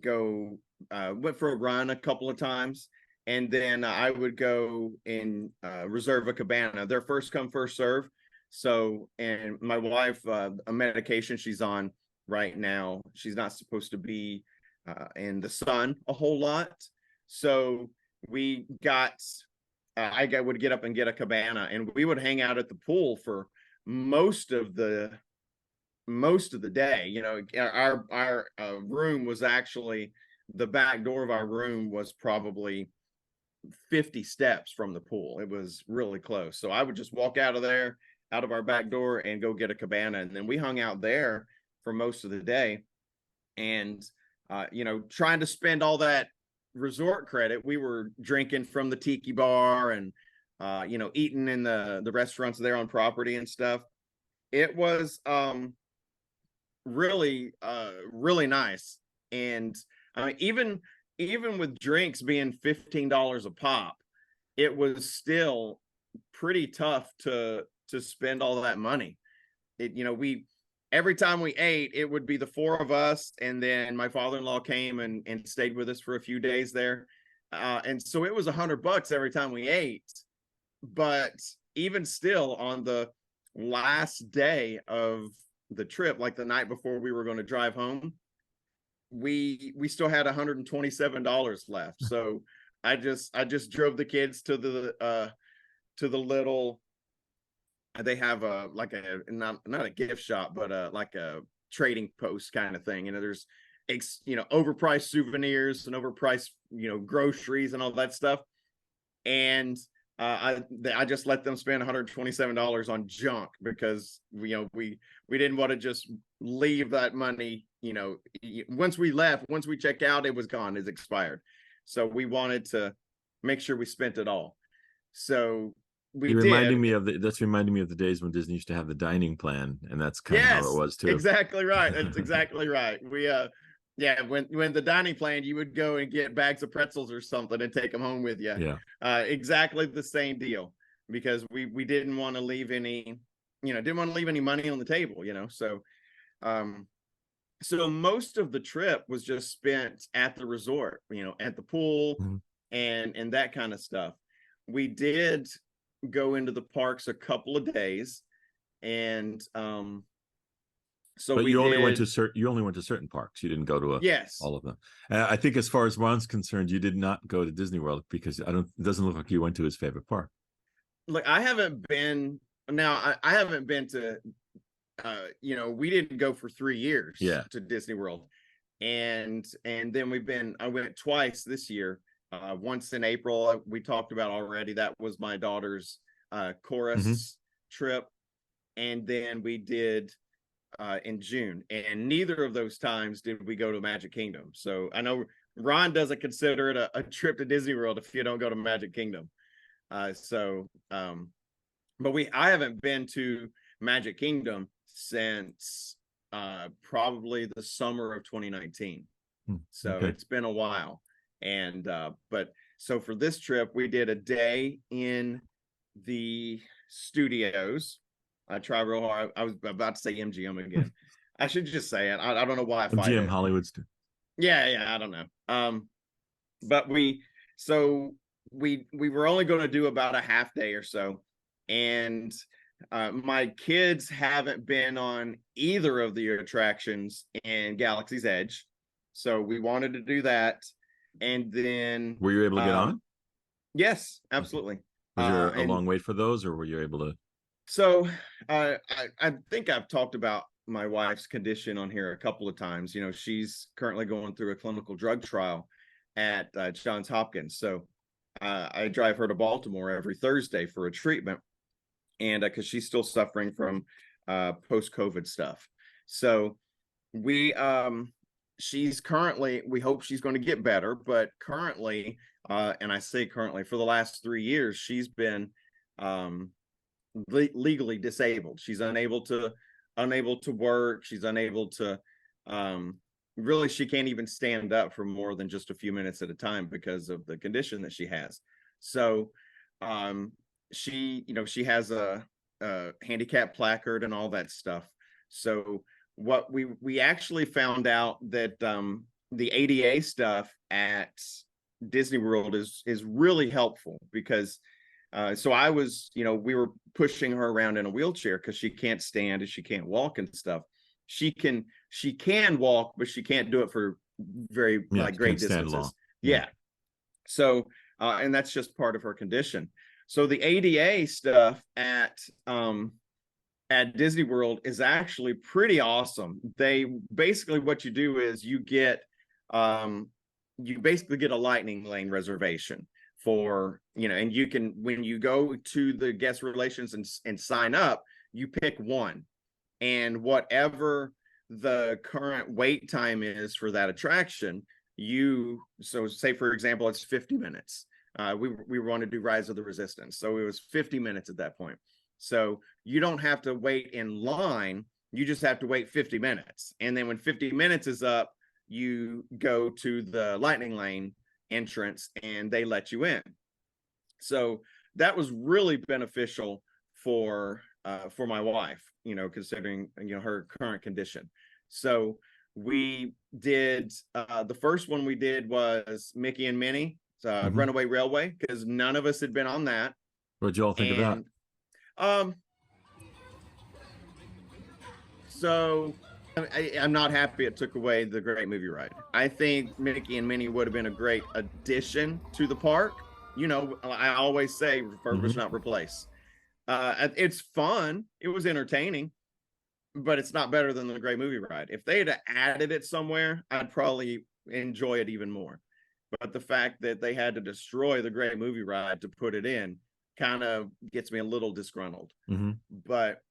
go, went for a run a couple of times. And then I would go and reserve a cabana. They're first come, first serve. So, and my wife, a medication she's on right now, she's not supposed to be in the sun a whole lot. So we got, I would get up and get a cabana, and we would hang out at the pool for most of the day. Our room was actually, the back door of our room was probably 50 steps from the pool. It was really close. So I would just walk out of our back door and go get a cabana, and then we hung out there for most of the day. And trying to spend all that resort credit, we were drinking from the tiki bar and eating in the restaurants there on property and stuff. It was really really nice. And even with drinks being $15 a pop, it was still pretty tough to spend all that money. Every time we ate, it would be the four of us, and then my father-in-law came and stayed with us for a few days there, and so it was $100 every time we ate. But even still, on the last day of the trip, like the night before we were going to drive home, we still had $127 left. So I just drove the kids to the little, they have a like a not a gift shop, but like a trading post kind of thing. There's overpriced souvenirs and overpriced groceries and all that stuff. And I just let them spend $127 on junk because we didn't want to just leave that money. Once we checked out, it was gone, it's expired. So we wanted to make sure we spent it all. So that's reminding me of the days when Disney used to have the dining plan, and that's kind of how it was too. Exactly right. That's exactly right. We when the dining plan, you would go and get bags of pretzels or something and take them home with you. Yeah. Exactly the same deal, because we didn't want to leave any money on the table, So so most of the trip was just spent at the resort, at the pool, mm-hmm. and that kind of stuff. We did go into the parks a couple of days, and so but you only went to certain parks. You didn't go to all of them. I think as far as Ron's concerned, you did not go to Disney World because it doesn't look like you went to his favorite park. Look, I haven't been to we didn't go for 3 years to Disney World, and then I went twice this year. Once in April, we talked about already. That was my daughter's chorus mm-hmm. trip, and then we did in June, and neither of those times did we go to Magic Kingdom. So I know Ron doesn't consider it a trip to Disney World if you don't go to Magic Kingdom. But I haven't been to Magic Kingdom since probably the summer of 2019. So okay. It's been a while. And but so for this trip, we did a day in the studios. I try real hard. I was about to say MGM again. I should just say it. I don't know why I fight MGM it. Hollywood's too. Yeah, I don't know. But we were only going to do about a half day or so, and my kids haven't been on either of the attractions in Galaxy's Edge, so we wanted to do that. And then were you able to get on? Yes, absolutely. Was there a long wait for those, or were you able to? So I think I've talked about my wife's condition on here a couple of times. She's currently going through a clinical drug trial at Johns Hopkins. So I drive her to Baltimore every Thursday for a treatment, and because she's still suffering from post-COVID stuff. So we hope she's going to get better, but currently, and I say currently, for the last 3 years, she's been legally disabled. She's unable to work. She's unable to, really, she can't even stand up for more than just a few minutes at a time because of the condition that she has. So, she has a handicap placard and all that stuff. So what we actually found out that the ADA stuff at Disney World is really helpful, because so I was, we were pushing her around in a wheelchair because she can't stand and she can't walk and stuff. She can walk, but she can't do it for very great distances. Yeah. So and that's just part of her condition. So the ADA stuff at Disney World is actually pretty awesome. They basically, what you do is you basically get a lightning lane reservation for, and you can, when you go to the guest relations and sign up, you pick one, and whatever the current wait time is for that attraction, so say for example, it's 50 minutes. We want to do Rise of the Resistance. So it was 50 minutes at that point. So you don't have to wait in line. You just have to wait 50 minutes. And then when 50 minutes is up, you go to the lightning lane entrance and they let you in. So that was really beneficial for my wife, considering, her current condition. So we did, the first one we did was Mickey and Minnie, Runaway Railway, because none of us had been on that. What'd you all think of that? So I'm not happy it took away the Great Movie Ride. I think Mickey and Minnie would have been a great addition to the park. You know, I always say refurbish, not replace. It's fun. It was entertaining, but it's not better than the Great Movie Ride. If they had added it somewhere, I'd probably enjoy it even more. But the fact that they had to destroy the Great Movie Ride to put it in kind of gets me a little disgruntled. But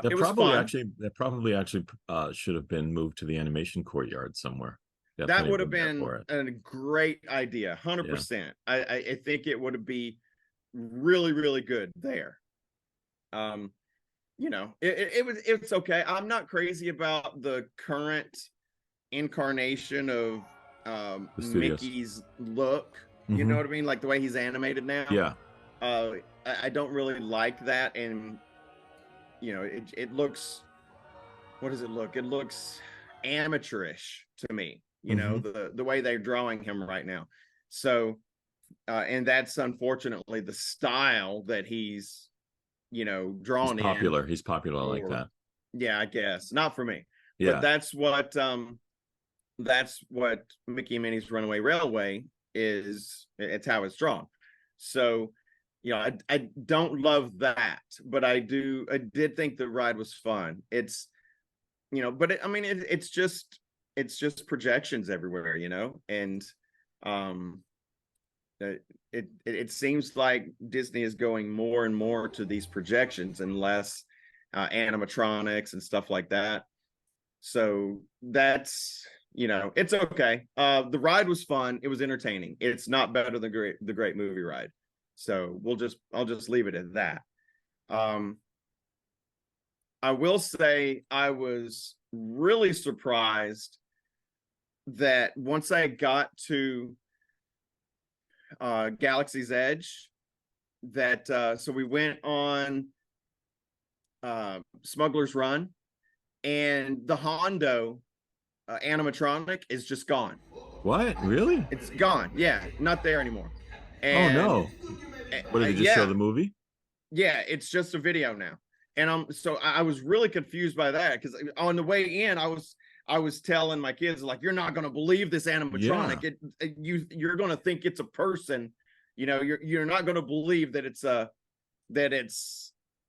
it was fun. That probably actually should have been moved to the animation courtyard somewhere. That would have been a great idea, 100%. I think it would be really, really good there. You know, it's okay. I'm not crazy about the current incarnation of Mickey's look. You know what I mean? Like the way he's animated now. Yeah. I don't really like that, and you know, it looks. What does it look? It looks amateurish to me. You know, the way they're drawing him right now. So, and that's unfortunately the style that he's, you know, drawn he's popular. He's popular like that. Yeah, I guess not for me. Yeah, but that's what Mickey and Minnie's Runaway Railway is. It's how it's drawn. So, you know, I don't love that, but I did think the ride was fun. It's, you know, but it's just projections everywhere, you know, and it seems like Disney is going more and more to these projections and less animatronics and stuff like that. So that's, you know, it's okay. The ride was fun. It was entertaining. It's not better than the Great Movie Ride. So I'll just leave it at that. I will say I was really surprised that once I got to Galaxy's Edge, that so we went on Smuggler's Run, and the Hondo animatronic is just gone. What? Really? It's gone. Yeah, not there anymore. And, oh no! What, did they just show the movie? Yeah, it's just a video now. And so I was really confused by that, because on the way in, I was telling my kids, like, you're not going to believe this animatronic. Yeah. You're going to think it's a person. You know, you're not going to believe that it's an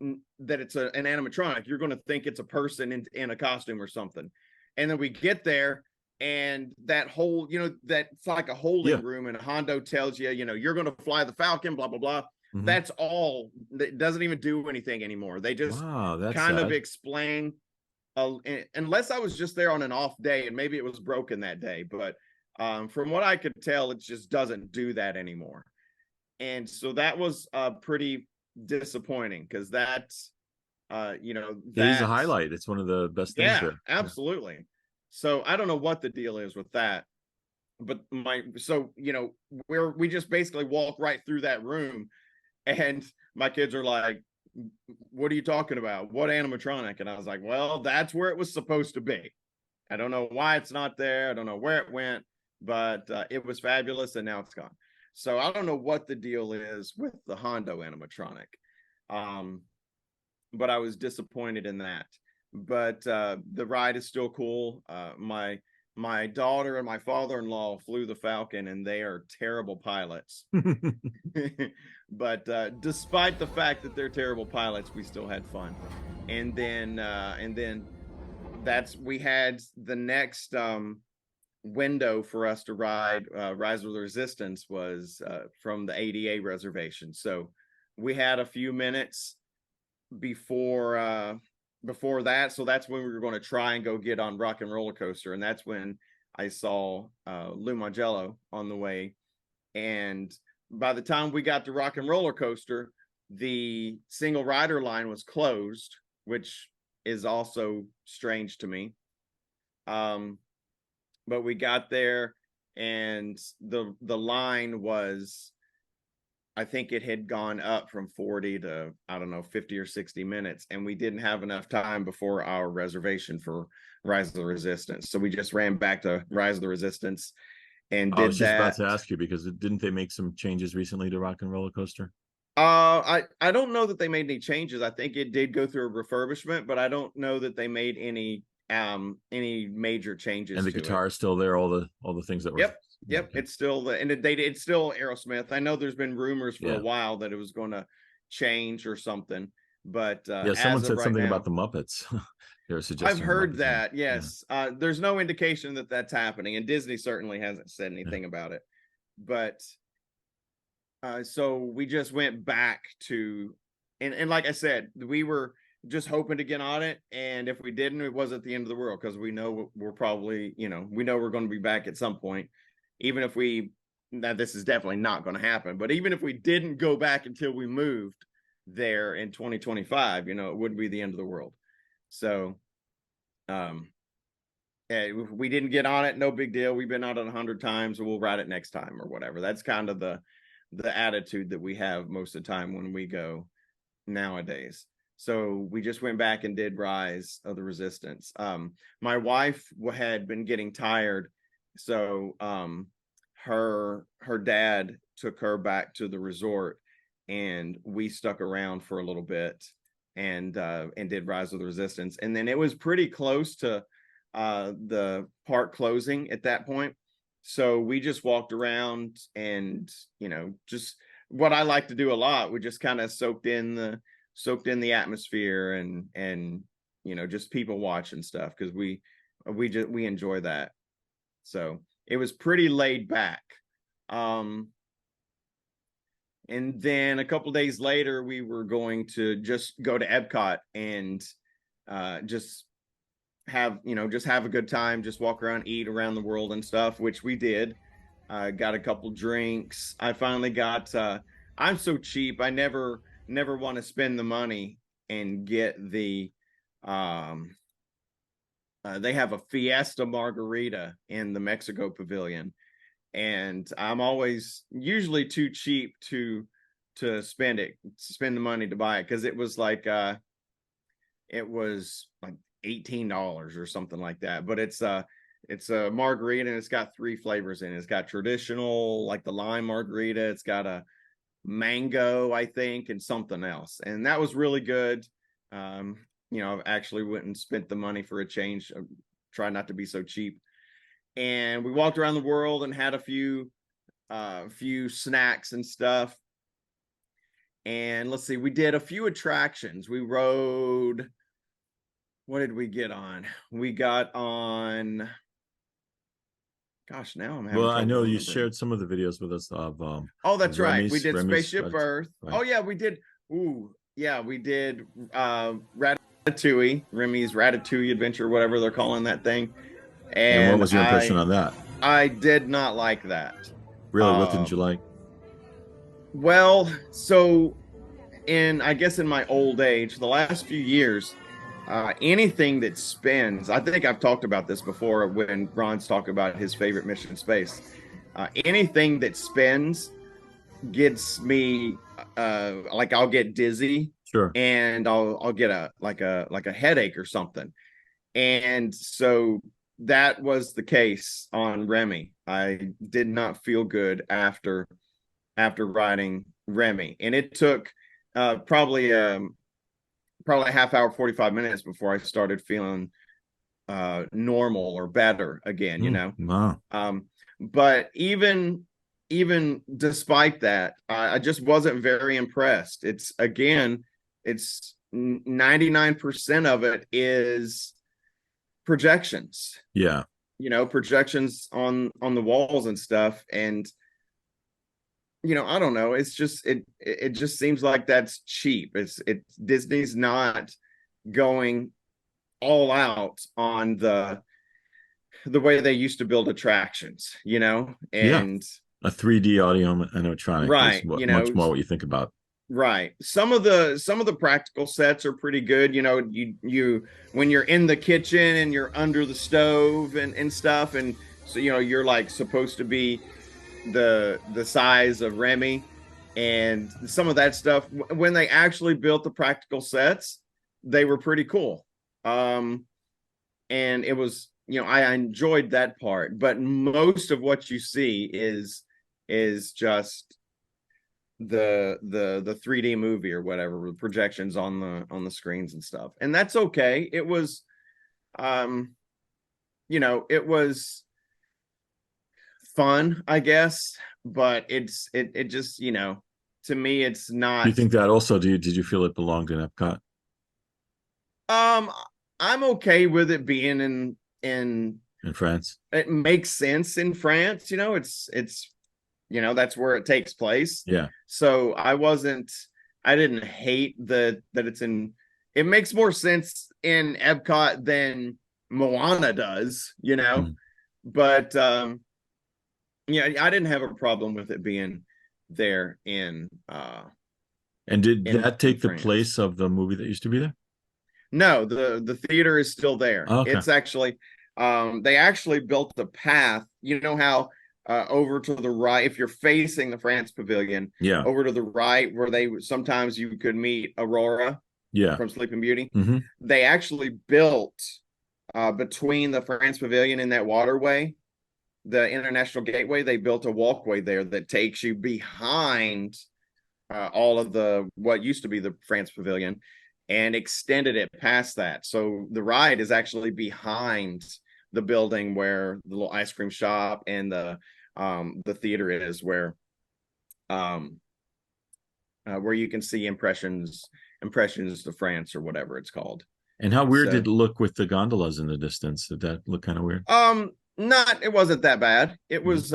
animatronic. You're going to think it's a person in a costume or something. And then we get there, and that whole, you know, that's like a holding room, and Hondo tells you, you know, you're going to fly the Falcon, blah, blah, blah. That's all. That doesn't even do anything anymore. They just kind of explain, unless I was just there on an off day and maybe it was broken that day. But from what I could tell, it just doesn't do that anymore. And so that was pretty disappointing, because that's, you know, it is a highlight. It's one of the best things. Yeah, absolutely. Yeah. So I don't know what the deal is with that. But you know, we just basically walk right through that room. And my kids are like, what are you talking about? What animatronic? And I was like, well, that's where it was supposed to be. I don't know why it's not there. I don't know where it went, but it was fabulous, and now it's gone. So I don't know what the deal is with the Hondo animatronic. But I was disappointed in that. But the ride is still cool. My daughter and my father-in-law flew the Falcon, and they are terrible pilots. But despite the fact that they're terrible pilots, we still had fun. And then we had the next window for us to ride Rise of the Resistance was from the ADA reservation. So we had a few minutes before that, so that's when we were going to try and go get on Rock and Roller Coaster, and that's when I saw Lou Mangello on the way. And by the time we got to Rock and Roller Coaster, the single rider line was closed, which is also strange to me. But we got there, and the line was, I think it had gone up from 40 to, I don't know, 50 or 60 minutes. And we didn't have enough time before our reservation for Rise of the Resistance. So we just ran back to Rise of the Resistance and did that. I was just about to ask you, because didn't they make some changes recently to Rock and Roller Coaster? I don't know that they made any changes. I think it did go through a refurbishment, but I don't know that they made any major changes And the to it. guitar is still there, all the things that were. Yep. Yeah, Yep. okay. It's still it's still Aerosmith. I know there's been rumors for Yeah. a while that it was going to change or something, but Yeah, someone as of said right something now, about the Muppets. They were I've suggesting the heard Muppets. that. Yeah. Yes. There's no indication that that's happening, and Disney certainly hasn't said Yeah. anything about it. But so we just went back to, and like I said, we were just hoping to get on it, and if we didn't, it wasn't the end of the world, because we know we're probably, we know we're going to be back at some point, even if we, now this is definitely not going to happen, but even if we didn't go back until we moved there in 2025, it wouldn't be the end of the world. So if we didn't get on it, no big deal. We've been on it 100 times, and we'll ride it next time or whatever. That's kind of the attitude that we have most of the time when we go nowadays. So we just went back and did Rise of the Resistance. My wife had been getting tired, so her dad took her back to the resort, and we stuck around for a little bit and did Rise of the Resistance. And then it was pretty close to the park closing at that point. So we just walked around and, just what I like to do a lot. We just kind of soaked in the atmosphere and just people watching stuff, because we enjoy that. So it was pretty laid back. And then a couple days later, we were going to just go to EPCOT and just have a good time, just walk around, eat around the world and stuff, which we did. Got a couple drinks. I finally got I'm so cheap, I never want to spend the money and get the they have a Fiesta margarita in the Mexico Pavilion, and I'm always usually too cheap to spend the money to buy it, because it was like $18 or something like that. But it's a margarita, and it's got 3 flavors in it. It's got traditional, like the lime margarita, it's got a mango, I think, and something else, and that was really good. I actually went and spent the money for a change. Try not to be so cheap. And we walked around the world and had a few snacks and stuff. And let's see, we did a few attractions. We rode, what did we get on? We got on, gosh, now I'm having Well, trouble I know you remembering. shared some of the videos with us of Oh, that's right. We did Remy's Spaceship Earth. right. Oh yeah, we did. Ooh, yeah, we did Ratatouille, Remy's Ratatouille Adventure, whatever they're calling that thing. And what And was your impression on that? I did not like that. Really, what didn't you like? Well, so I guess in my old age, the last few years, anything that spins, I think I've talked about this before when Ron's talked about his favorite mission in space. Anything that spins gets me like I'll get dizzy. Sure. And I'll get a headache or something. And so that was the case on Remy. I did not feel good after riding Remy, and it took probably a half hour, 45 minutes before I started feeling normal or better again. Wow. But even despite that, I just wasn't very impressed. It's 99% of it is projections. Yeah. Projections on the walls and stuff. And I don't know. It's just it just seems like that's cheap. It's Disney's not going all out on the way they used to build attractions, and a 3D audio animatronic, right, much more what you think about. Right. Some of the practical sets are pretty good. You when you're in the kitchen and you're under the stove and stuff, and so you're like supposed to be the size of Remy, and some of that stuff, when they actually built the practical sets, they were pretty cool. And it was, I enjoyed that part, but most of what you see is just the 3D movie or whatever, with projections on the screens and stuff. And that's okay. It was it was fun, I guess, but it just, to me it's Do you not. think that also, did you feel it belonged in Epcot? um I'm okay with it being In France? it makes sense in France. It's that's where it takes place. Yeah. So I didn't hate that it's in. It makes more sense in Epcot than Moana does, Mhm. but yeah, I didn't have a problem with it being there And did in that take the France. place of the movie that used to be there? No, the theater is still there. Oh, okay. It's actually they actually built the path. You know how over to the right, if you're facing the France Pavilion, Yeah. over to the right where they sometimes you could meet Aurora Yeah. from Sleeping Beauty. Hmm. They actually built between the France Pavilion and that waterway, the International Gateway. They built a walkway there that takes you behind all of the what used to be the France Pavilion and extended it past that. So the ride is actually behind the building where the little ice cream shop and the theater is, where you can see impressions of France or whatever it's called. And how weird So did it look with the gondolas in the distance? Did that look kind of weird? not it wasn't that bad. It Mhm. was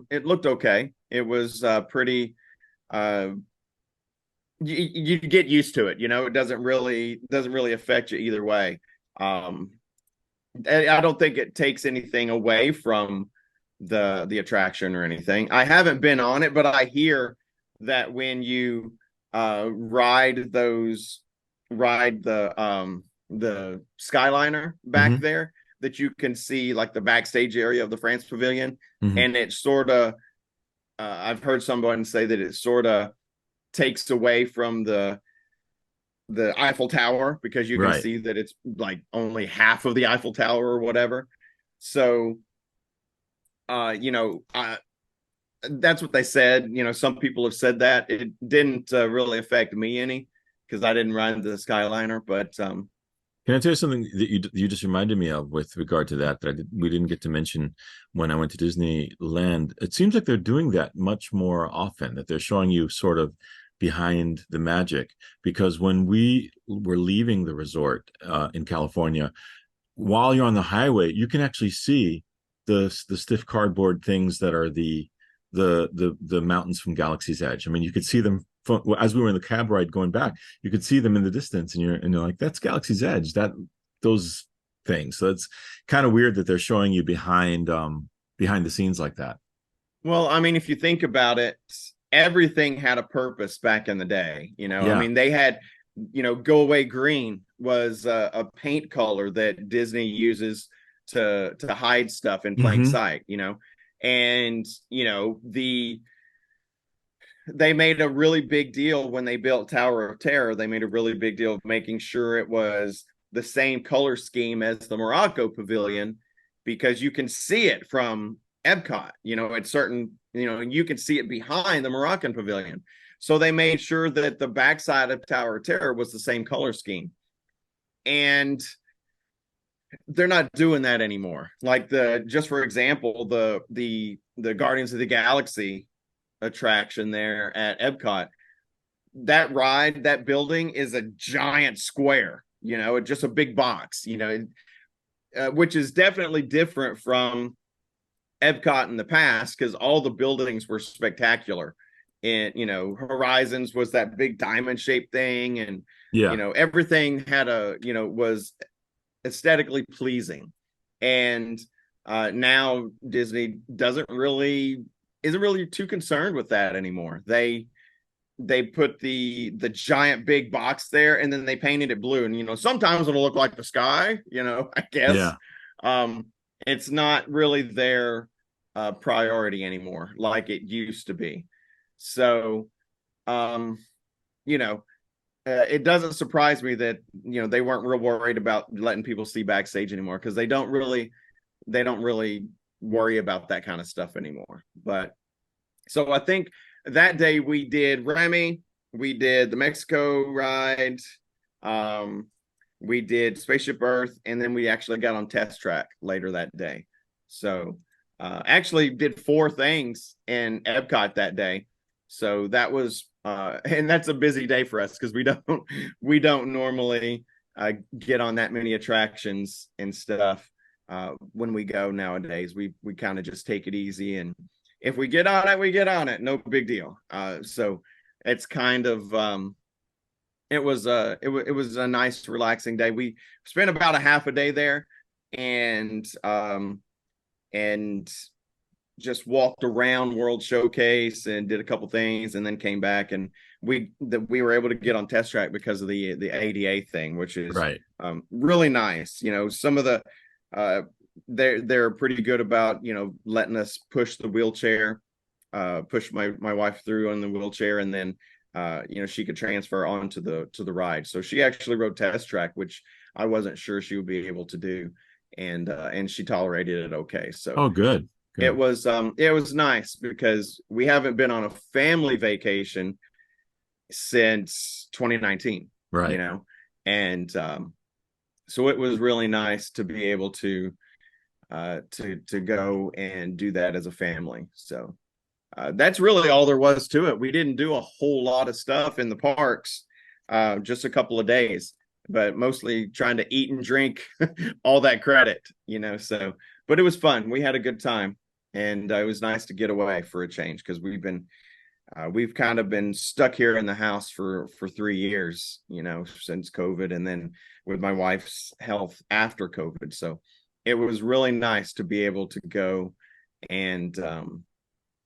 it looked okay. It was pretty uh you get used to it. It doesn't really affect you either way. um I don't think it takes anything away from the attraction or anything. I haven't been on it, but I hear that when you ride the Skyliner back Hmm. there, that you can see like the backstage area of the France Pavilion, Hmm. and it sort of I've heard someone say that it sort of takes away from the Eiffel Tower, because you can Right. see that it's like only half of the Eiffel Tower or whatever. So uh you know uh, that's what they said. Some people have said that it didn't really affect me any, because I didn't ride the Skyliner. But Can I tell you something that you just reminded me of with regard to that we didn't get to mention when I went to Disneyland? It seems like they're doing that much more often, that they're showing you sort of behind the magic. Because when we were leaving the resort in California, while you're on the highway, you can actually see the stiff cardboard things that are the mountains from Galaxy's Edge. I mean, you could see them as we were in the cab ride going back. You could see them in the distance, and you're like, that's Galaxy's Edge. Those things. So it's kind of weird that they're showing you behind the scenes like that. well, I mean, if you think about it, everything had a purpose back in the day. I Yeah. mean, they had, go away green was a paint color that Disney uses to hide stuff in plain Hmm. sight. And they made a really big deal when they built Tower of Terror. They made a really big deal of making sure it was the same color scheme as the Morocco Pavilion, because you can see it from Epcot. At certain, you can see it behind the Moroccan Pavilion. So they made sure that the backside of Tower of Terror was the same color scheme. And they're not doing that anymore. Like just for example, the Guardians of the Galaxy attraction there at Epcot, that building is a giant square, just a big box, which is definitely different from Epcot in the past, because all the buildings were spectacular. And Horizons was that big diamond shaped thing, and Yeah. everything had was aesthetically pleasing. And now Disney isn't really too concerned with that anymore. They put the giant big box there, and then they painted it blue, and sometimes it'll look like the sky, I guess. Yeah. um it's not really their priority anymore like it used to be. So um you know it doesn't surprise me that they weren't real worried about letting people see backstage anymore, because they don't really worry about that kind of stuff anymore. But so I think that day we did Remy, we did the Mexico ride, we did Spaceship Earth, and then we actually got on test track later that day. So actually did 4 things in EPCOT that day. So that was and that's a busy day for us because we don't normally get on that many attractions and stuff when we go nowadays. We kind of just take it easy, and if we get on it, we get on it. No big deal. So it's kind of it was a nice relaxing day. We spent about a half a day there, and just walked around World Showcase and did a couple things, and then came back, and we were able to get on test track because of the ADA thing, which is right. Really nice. You know, some of the they're pretty good about, you know, letting us push the wheelchair, push my wife through on the wheelchair, and then you know, she could transfer onto the ride. So she actually rode test track, which I wasn't sure she would be able to do, and she tolerated it okay. So oh, good. it was nice because we haven't been on a family vacation since 2019, right? You know, and so it was really nice to be able to go and do that as a family. So that's really all there was to it. We didn't do a whole lot of stuff in the parks, just a couple of days, but mostly trying to eat and drink all that credit, you know. So, but it was fun. We had a good time, and it was nice to get away for a change because we've kind of been stuck here in the house for 3 years, you know, since COVID, and then with my wife's health after COVID. So it was really nice to be able to go and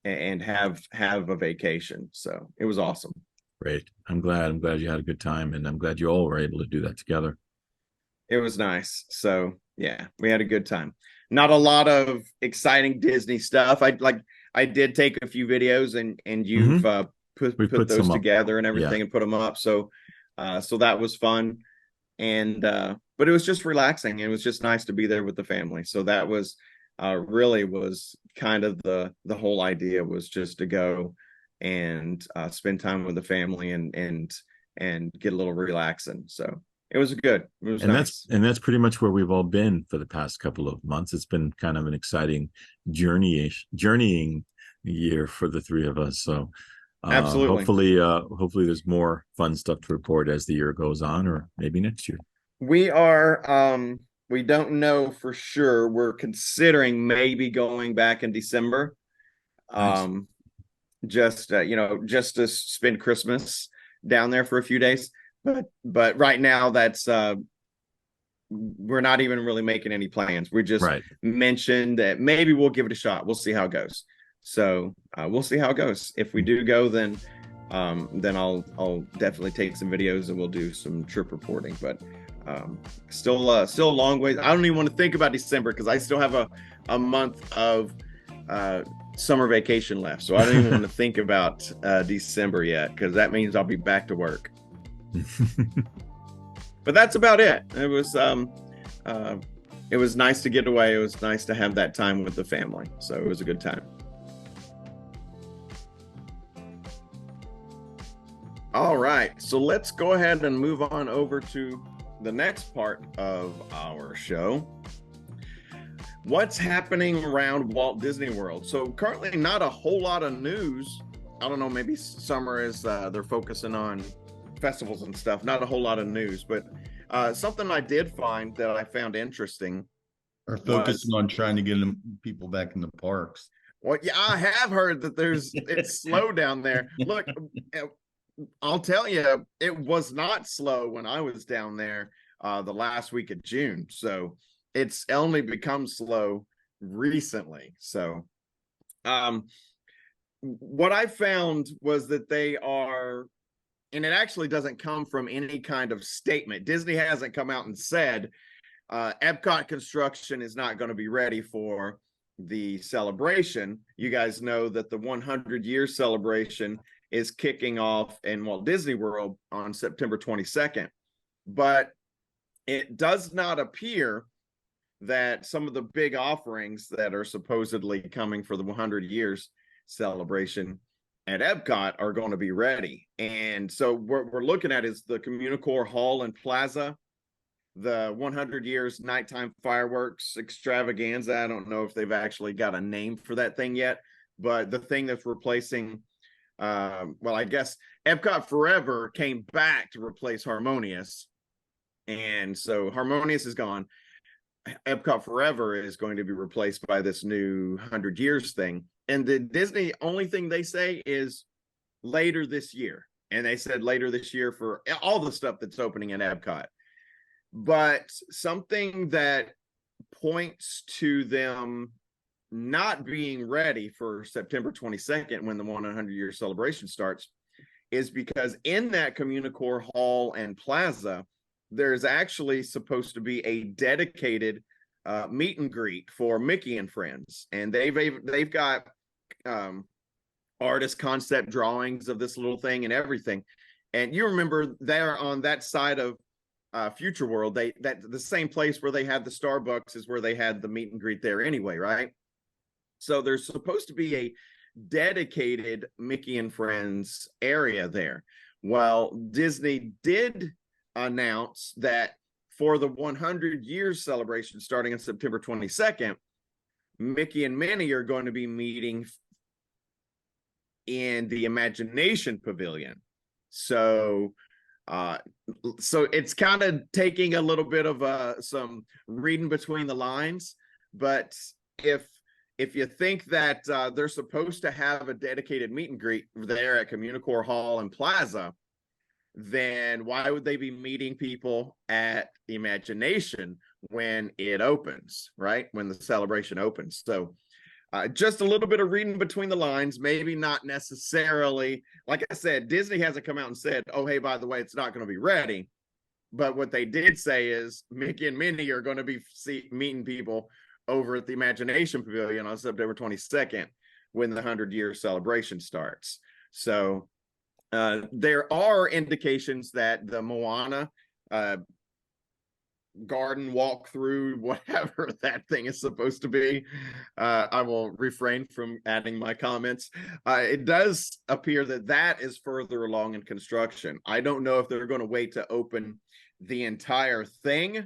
have a vacation. So it was awesome. Great. I'm glad you had a good time, and I'm glad you all were able to do that together. It was nice. So yeah, we had a good time. Not a lot of exciting Disney stuff. I did take a few videos, and you've put those together and everything, and put them up. So so that was fun. And but it was just relaxing. It was just nice to be there with the family. So that was really was kind of the whole idea, was just to go and spend time with the family and get a little relaxing. So it was good. It was nice. That's pretty much where we've all been for the past couple of months. It's been kind of an exciting journeying year for the 3 of us. So absolutely. Hopefully there's more fun stuff to report as the year goes on, or maybe next year. We are we don't know for sure. We're considering maybe going back in December. Nice. Just you know, just to spend Christmas down there for a few days. But right now that's we're not even really making any plans. We just mentioned that maybe we'll give it a shot. We'll see how it goes. So we'll see how it goes. If we do go, then I'll definitely take some videos and we'll do some trip reporting. But still a long ways. I don't even want to think about December because I still have a month of summer vacation left. So I don't even want to think about December yet, because that means I'll be back to work. But that's about it. It was nice to get away. It was nice to have that time with the family. So it was a good time. All right, so let's go ahead and move on over to the next part of our show. What's happening around Walt Disney World? So currently not a whole lot of news. I don't know, maybe summer is they're focusing on festivals and stuff. Not a whole lot of news, but something I did find that I found interesting. Are focusing on trying to get people back in the parks. Well, yeah, I have heard that it's slow down there. Look, I'll tell you, it was not slow when I was down there the last week of June. So it's only become slow recently. So what I found was that they are, and it actually doesn't come from any kind of statement. Disney hasn't come out and said EPCOT construction is not going to be ready for the celebration. You guys know that the 100-year celebration is kicking off in Walt Disney World on September 22nd. But it does not appear that some of the big offerings that are supposedly coming for the 100 years celebration at EPCOT are going to be ready. And so what we're looking at is the Communicore Hall and Plaza, the 100 years nighttime fireworks extravaganza. I don't know if they've actually got a name for that thing yet, but the thing that's replacing, well, I guess EPCOT Forever came back to replace Harmonious. And so Harmonious is gone. EPCOT Forever is going to be replaced by this new 100 years thing. And the Disney only thing they say is later this year. And they said later this year for all the stuff that's opening in EPCOT. But something that points to them not being ready for September 22nd, when the 100-year celebration starts, is because in that Communicore Hall and Plaza, there's actually supposed to be a dedicated meet and greet for Mickey and Friends. And they've got artist concept drawings of this little thing and everything. And you remember there on that side of Future World, the same place where they had the Starbucks is where they had the meet and greet there anyway, right? So there's supposed to be a dedicated Mickey and Friends area there. Well, Disney did announce that for the 100 years celebration starting on September 22nd, Mickey and Minnie are going to be meeting in the Imagination Pavilion. So it's kind of taking a little bit of some reading between the lines, but if you think that they're supposed to have a dedicated meet and greet there at Communicore Hall and Plaza, then why would they be meeting people at Imagination when it opens, right? When the celebration opens. So just a little bit of reading between the lines, maybe not necessarily, like I said, Disney hasn't come out and said, oh, hey, by the way, it's not going to be ready. But what they did say is Mickey and Minnie are going to be meeting people over at the Imagination Pavilion on September 22nd when the 100-year celebration starts. So there are indications that the Moana garden walk through, whatever that thing is supposed to be, I will refrain from adding my comments. It does appear that is further along in construction. I don't know if they're going to wait to open the entire thing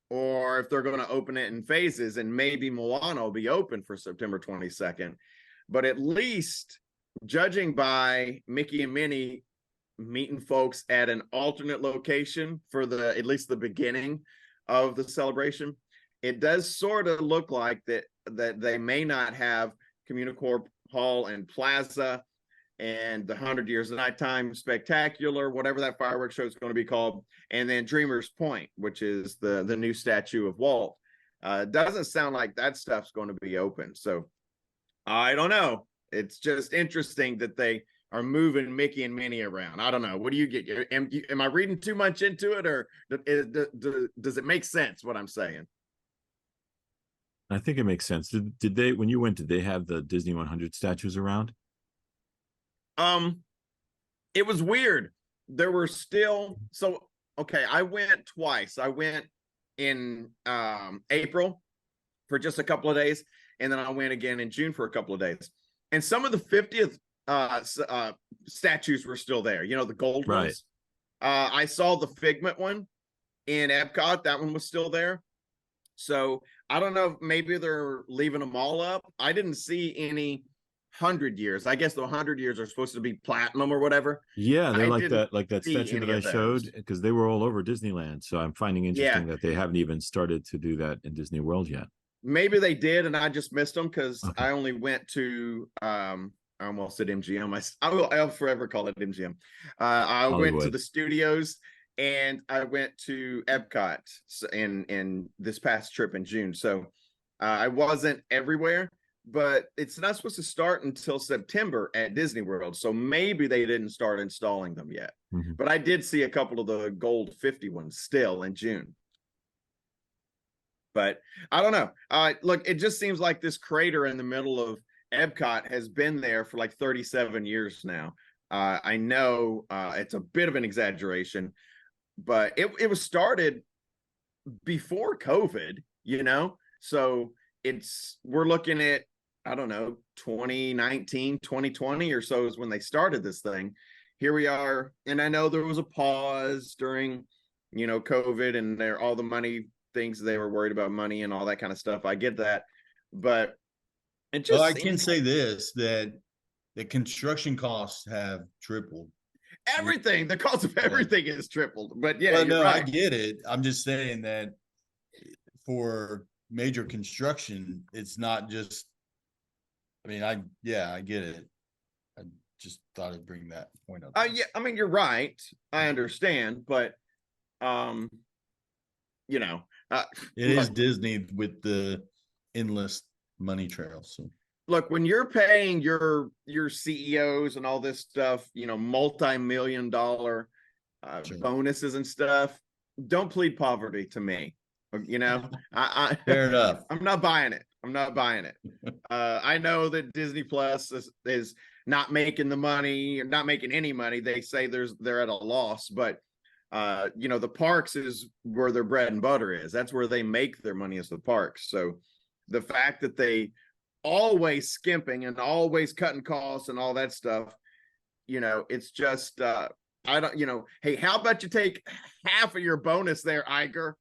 or if they're going to open it in phases, and maybe Moana will be open for September 22nd. But at least, judging by Mickey and Minnie meeting folks at an alternate location for at least the beginning of the celebration, it does sort of look like that they may not have Communicore Hall and Plaza and the 100 Years of Nighttime Spectacular, whatever that fireworks show is going to be called, and then Dreamer's Point, which is the new statue of Walt. Doesn't sound like that stuff's going to be open. So I don't know. It's just interesting that they are moving Mickey and Minnie around. I don't know. What do you get? Am I reading too much into it, or does it make sense what I'm saying? I think it makes sense. Did they, when you went, did they have the Disney 100 statues around? It was weird. There were still, okay, I went twice. I went in April for just a couple of days, and then I went again in June for a couple of days. And some of the 50th statues were still there, the gold ones. I saw the Figment one in Epcot. That one was still there. So I don't know, maybe they're leaving them all up. I didn't see any 100 years. I guess the 100 years are supposed to be platinum or whatever. Yeah, they're like that statue that I showed, because they were all over Disneyland. So I'm finding interesting that they haven't even started to do that in Disney World yet. Maybe they did and I just missed them, because I only went to I almost said MGM. I'll forever call it MGM. I Hollywood. Went to the studios, and I went to Epcot in this past trip in June. So I wasn't everywhere, but it's not supposed to start until September at Disney World. So maybe they didn't start installing them yet. Mm-hmm. But I did see a couple of the gold 50 ones still in June. But I don't know. Look, it just seems like this crater in the middle of Epcot has been there for like 37 years now. I know it's a bit of an exaggeration, but it was started before COVID, so we're looking at, I don't know, 2019, 2020 or so is when they started this thing. Here we are. And I know there was a pause during, COVID and all the money things, they were worried about money and all that kind of stuff. I get that. But it just I can say this, that the construction costs have tripled. Everything, the cost of everything is tripled. But yeah, well, no, right. I get it. I'm just saying that for major construction, it's not just, I get it. I just thought I'd bring that point up. Yeah, you're right. I understand, but it is Disney with the endless money trail. So look, when you're paying your CEOs and all this stuff, multi-million-dollar sure. bonuses and stuff, don't plead poverty to me. I fair enough. I'm not buying it. I know that Disney Plus is not making the money, not making any money. They say they're at a loss, but the parks is where their bread and butter is. That's where they make their money, is the parks. So the fact that they always skimping and always cutting costs and all that stuff, it's just I don't, hey, how about you take half of your bonus there, Iger,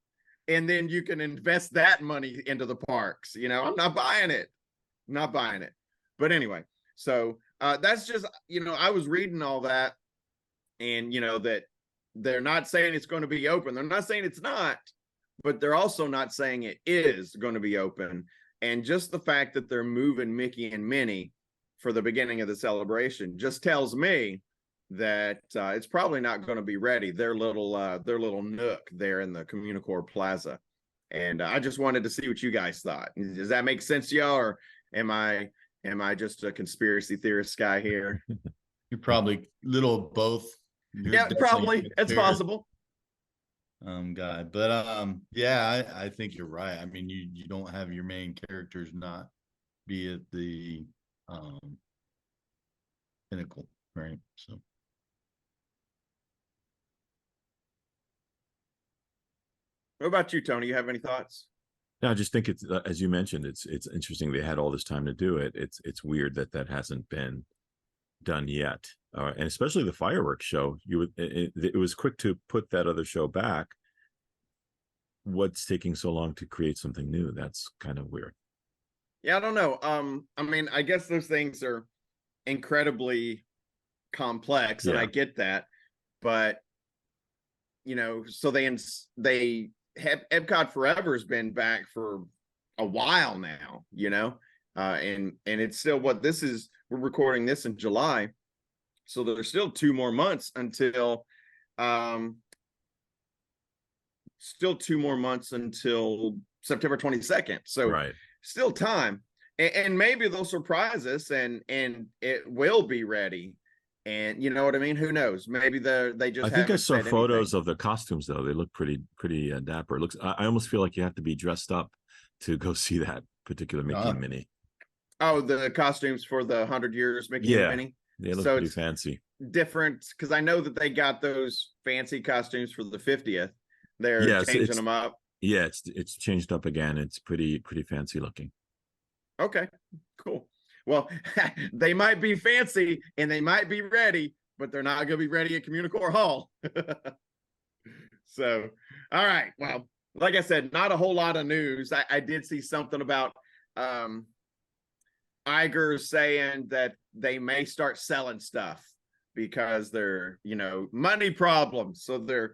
and then you can invest that money into the parks. I'm not buying it. But anyway, so that's just, I was reading all that, and that they're not saying it's going to be open. They're not saying it's not, but they're also not saying it is going to be open. And just the fact that they're moving Mickey and Minnie for the beginning of the celebration just tells me that it's probably not going to be ready. Their little nook there in the Communicore Plaza. And I just wanted to see what you guys thought. Does that make sense to y'all, or am I just a conspiracy theorist guy here? You're probably little both. Yeah, probably. It's possible. Guy, but I think you're right. You don't have your main characters not be at the pinnacle, right? So what about you, Tony? You have any thoughts? No, I just think it's as you mentioned, it's interesting they had all this time to do it. It's weird that hasn't been done yet, and especially the fireworks show. It was quick to put that other show back. What's taking so long to create something new? That's kind of weird. Yeah, I don't know. I guess those things are incredibly complex, and I get that, but so they have EPCOT Forever has been back for a while now, and it's still we're recording this in July, so there's still 2 more months until September 22nd. So right. Still time, and maybe they'll surprise us and it will be ready. And you know what I mean? Who knows? Maybe they just. I think I saw photos of the costumes though. They look pretty dapper. It looks. I almost feel like you have to be dressed up to go see that particular Mickey and Minnie. Oh, the costumes for the 100 years Mickey and Minnie. They look pretty fancy. Different, because I know that they got those fancy costumes for the 50th. They're changing them up. Yeah, it's changed up again. It's pretty fancy looking. Okay, cool. Well, they might be fancy and they might be ready, but they're not going to be ready at Communicore Hall. So, all right. Well, like I said, not a whole lot of news. I did see something about Iger saying that they may start selling stuff because they're, money problems. So the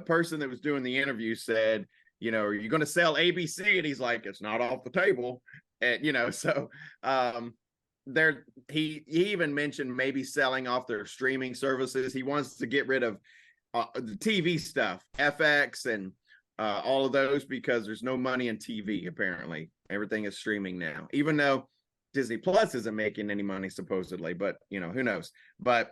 person that was doing the interview said, are you going to sell ABC? And he's like, it's not off the table. And he even mentioned maybe selling off their streaming services. He wants to get rid of the TV stuff, FX and all of those, because there's no money in TV. Apparently everything is streaming now, even though Disney Plus isn't making any money supposedly, but who knows. But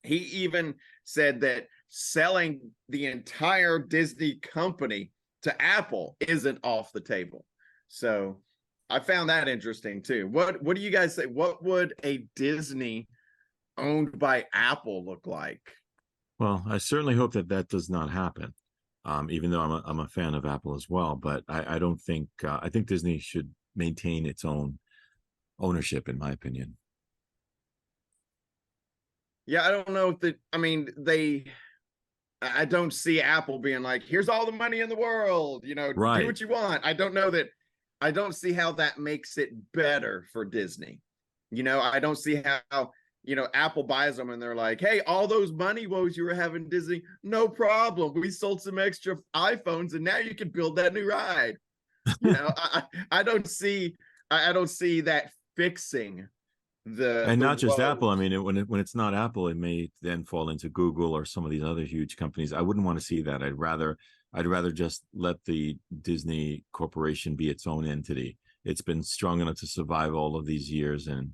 he even said that selling the entire Disney company to Apple isn't off the table. So I found that interesting too. What do you guys say? What would a Disney owned by Apple look like? Well, I certainly hope that does not happen. Even though I'm a fan of Apple as well, but I don't think I think Disney should maintain its own ownership, in my opinion. Yeah, I don't know if that. I mean, I don't see Apple being like, "Here's all the money in the world, do Right. what you want." I don't know that. I don't see how that makes it better for Disney. I don't see how Apple buys them and they're like, "Hey, all those money woes you were having, Disney, no problem. We sold some extra iPhones and now you can build that new ride." I don't see that fixing And the not just Apple. I woes. mean, when it's not Apple, it may then fall into Google or some of these other huge companies. I wouldn't want to see that. I'd rather just let the Disney Corporation be its own entity. It's been strong enough to survive all of these years, and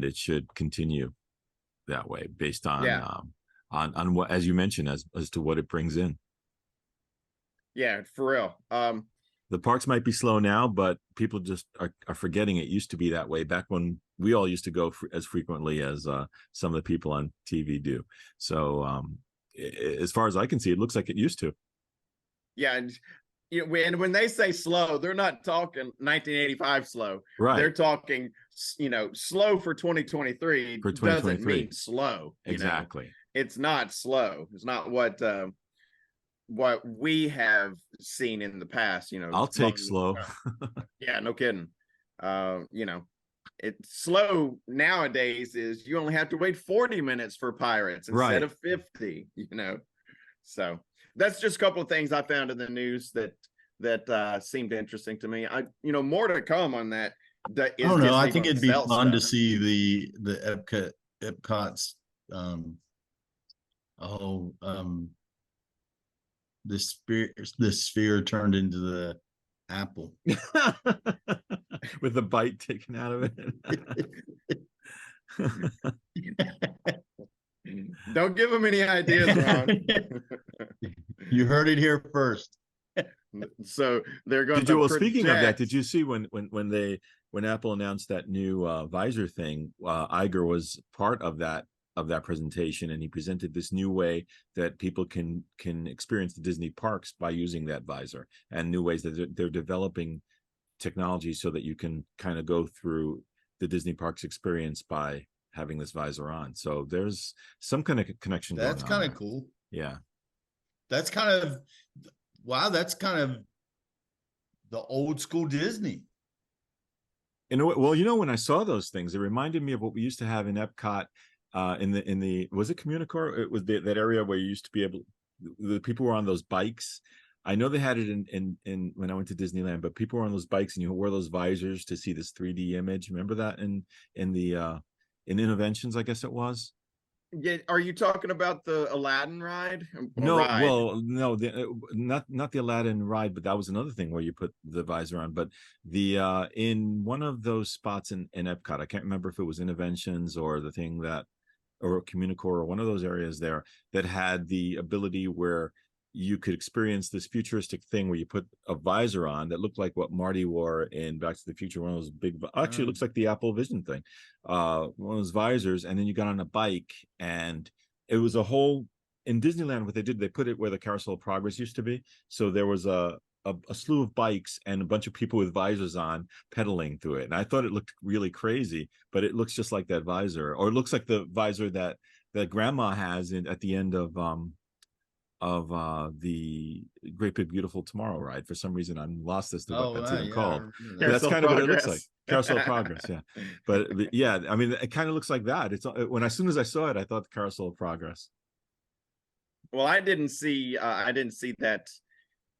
it should continue that way based on Yeah, on what, as you mentioned, as to what it brings in. yeah, for real. The parks might be slow now, but people just are forgetting it used to be that way back when we all used to go as frequently as some of the people on TV do. So as far as I can see, it looks like it used to. Yeah, and when they say slow, they're not talking 1985 slow. Right. They're talking, slow for 2023 For doesn't 2023. mean slow. Exactly. It's not slow. It's not what we have seen in the past. I'll take slow. Yeah, no kidding. It's slow nowadays is you only have to wait 40 minutes for Pirates instead of 50. So that's just a couple of things I found in the news that seemed interesting to me. More to come on that. I don't know. I Disney think it'd be sell fun to stuff. see the EPCOT's the sphere turned into the apple. With the bite taken out of it. Don't give them any ideas, Ron. You heard it here first. So they're going to. Well, speaking of that, did you see when Apple announced that new visor thing? Iger was part of that presentation, and he presented this new way that people can experience the Disney parks by using that visor, and new ways that they're developing technology so that you can kind of go through the Disney parks experience by having this visor on. So there's some kind of connection. That's kind of cool. Yeah. That's kind of, wow. That's kind of the old school Disney. Well, when I saw those things, it reminded me of what we used to have in EPCOT, in the was it Communicore? It was that area where you used to be able, the people were on those bikes. I know they had it in when I went to Disneyland, but people were on those bikes and you wore those visors to see this 3D image. Remember that in Innovations, I guess it was. Yeah, are you talking about the Aladdin ride? No, well, no, not the Aladdin ride, but that was another thing where you put the visor on. But the in one of those spots in EPCOT, I can't remember if it was Innovations or the thing that, or Communicore, or one of those areas there that had the ability where you could experience this futuristic thing where you put a visor on that looked like what Marty wore in Back to the Future, one of those big, actually it looks like the Apple Vision thing, one of those visors, and then you got on a bike, and it was a whole, in Disneyland, what they did, they put it where the Carousel of Progress used to be. So there was a slew of bikes and a bunch of people with visors on pedaling through it. And I thought it looked really crazy, but it looks just like that visor, or it looks like the visor that grandma has at the end of the Great Big Beautiful Tomorrow ride. For some reason, I'm lost as to what that's even called. But that's kind of what it looks like. Carousel of Progress, yeah. But yeah, I mean, it kind of looks like that. It's as soon as I saw it, I thought the Carousel of Progress. Well, I didn't see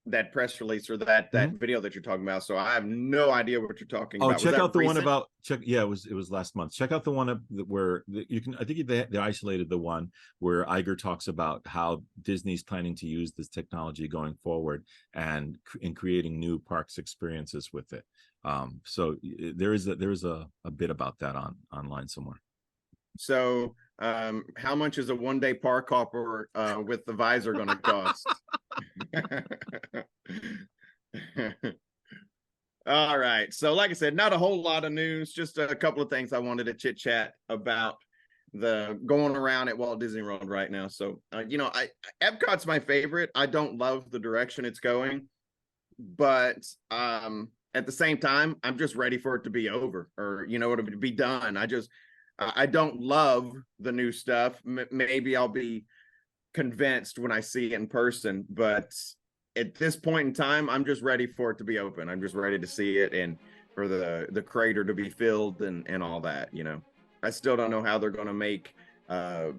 that press release or that video that you're talking about, so I have no idea what you're talking about. Check out the one about yeah, it was last month. Check out the one where you can, I think they isolated the one where Iger talks about how Disney's planning to use this technology going forward and in creating new parks experiences with it. So there is a bit about that online somewhere. So how much is a one-day park hopper with the visor going to cost? All right. So like I said, not a whole lot of news, just a couple of things I wanted to chit chat about the going around at Walt Disney World right now. So, Epcot's my favorite. I don't love the direction it's going, but at the same time, I'm just ready for it to be over, or to be done. I don't love the new stuff. Maybe I'll be convinced when I see it in person, but at this point in time, I'm just ready for it to be open. I'm just ready to see it and for the crater to be filled and all that. I still don't know how they're going to make. I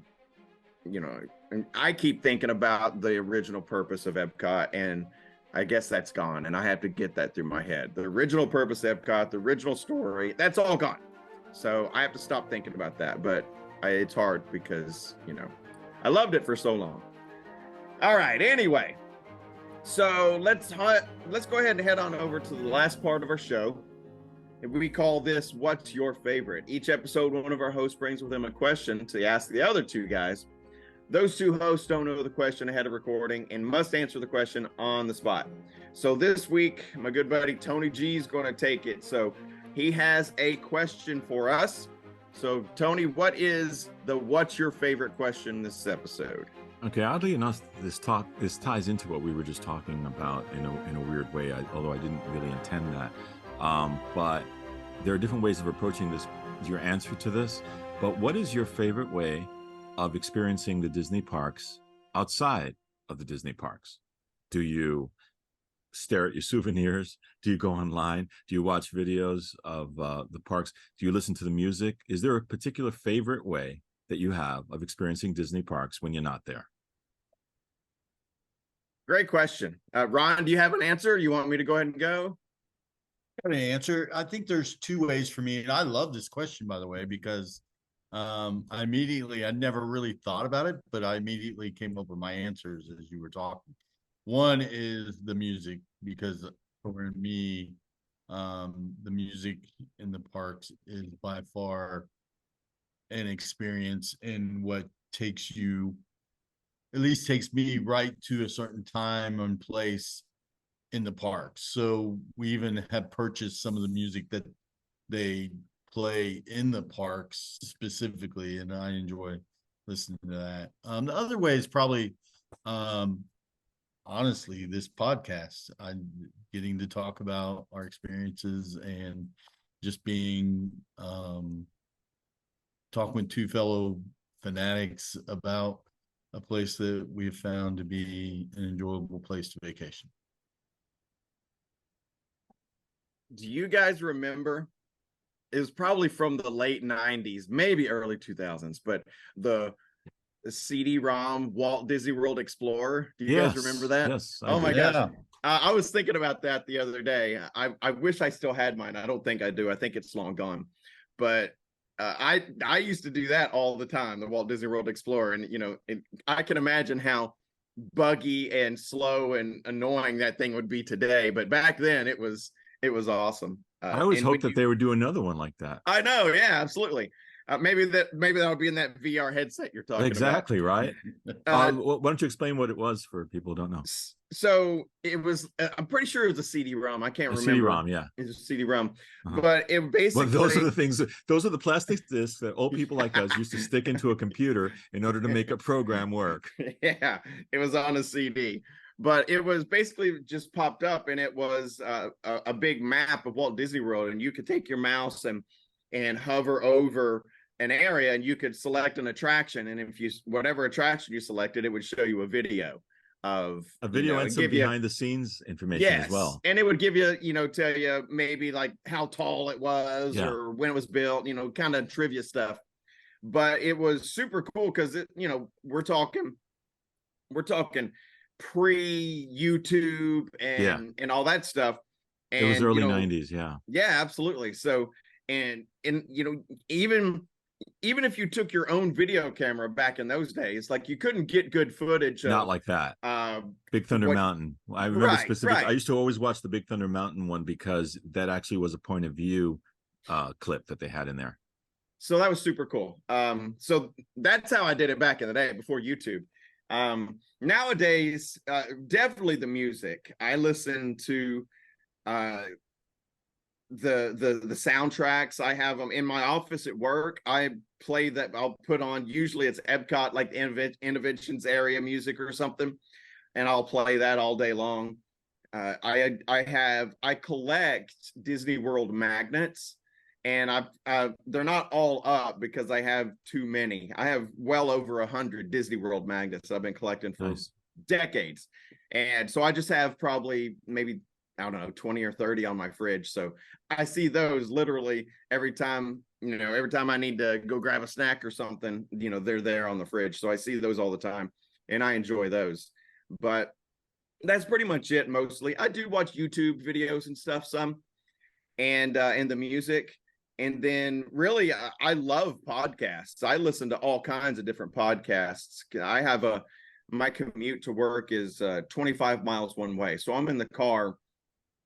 keep thinking about the original purpose of EPCOT, and I guess that's gone, and I have to get that through my head. The original purpose of EPCOT, the original story, that's all gone. So I have to stop thinking about that, but it's hard because, I loved it for so long. All right, anyway, so let's go ahead and head on over to the last part of our show. We call this What's Your Favorite? Each episode, one of our hosts brings with them a question to ask the other two guys. Those two hosts don't know the question ahead of recording and must answer the question on the spot. So this week, my good buddy Tony G is going to take it. So he has a question for us. So Tony, what's your favorite question this episode? Okay, oddly enough, this ties into what we were just talking about in a weird way, although I didn't really intend that. But there are different ways of approaching this, your answer to this. But what is your favorite way of experiencing the Disney parks outside of the Disney parks? Do you stare at your souvenirs? Do you go online? Do you watch videos of the parks? Do you listen to the music? Is there a particular favorite way that you have of experiencing Disney parks when you're not there? Great question. Ron, do you have an answer? You want me to go ahead and go? I have an answer. I think there's two ways for me, and I love this question, by the way, because I never really thought about it, but I immediately came up with my answers as you were talking. One is the music, because for me, the music in the parks is by far an experience, and what takes me right to a certain time and place in the parks. So we even have purchased some of the music that they play in the parks specifically, and I enjoy listening to that. The other way is probably honestly this podcast. I'm getting to talk about our experiences and just being talking with two fellow fanatics about a place that we've found to be an enjoyable place to vacation. Do you guys remember? It was probably from the late 90s, maybe early 2000s, but the CD-ROM Walt Disney World Explorer. Do you guys remember that? Yes. Oh my gosh. I was thinking about that the other day. I wish I still had mine. I don't think I do. I think it's long gone. But I used to do that all the time, the Walt Disney World Explorer. And, I can imagine how buggy and slow and annoying that thing would be today. But back then it was awesome. I always hoped that they would do another one like that. I know. Yeah, absolutely. Maybe that'll be in that VR headset you're talking exactly, about. Exactly, right? Why don't you explain what it was for people who don't know? So it was, I'm pretty sure it was a CD-ROM. I can't remember. CD-ROM, yeah. It's a CD-ROM. But it basically... Well, those are the plastic discs that old people like us used to stick into a computer in order to make a program work. Yeah, it was on a CD. But it was basically just popped up, and it was a big map of Walt Disney World, and you could take your mouse and hover over an area, and you could select an attraction, and whatever attraction you selected, it would show you a video and some behind the scenes information as well. And it would give you, tell you maybe like how tall it was or when it was built, kind of trivia stuff. But it was super cool because we're talking pre-YouTube and all that stuff. And it was early 90s, yeah, absolutely. So and even if you took your own video camera back in those days, like you couldn't get good footage not like that. Big Thunder Mountain, I remember specifically. I used to always watch the Big Thunder Mountain one because that actually was a point of view clip that they had in there. So that was super cool. So that's how I did it back in the day before YouTube. Nowadays, definitely the music. I listen to the soundtracks. I have them in my office at work. I play that. I'll put on, usually it's EPCOT, like the Innovations area music or something, and I'll play that all day long. I collect Disney World magnets, and they're not all up because I have too many. I have well over 100 Disney World magnets I've been collecting for decades, and so I just have probably maybe, I don't know, 20 or 30 on my fridge. So I see those literally every time. Every time I need to go grab a snack or something, they're there on the fridge. So I see those all the time, and I enjoy those. But that's pretty much it. Mostly, I do watch YouTube videos and stuff some, and the music. And then really, I love podcasts. I listen to all kinds of different podcasts. My commute to work is 25 miles one way, so I'm in the car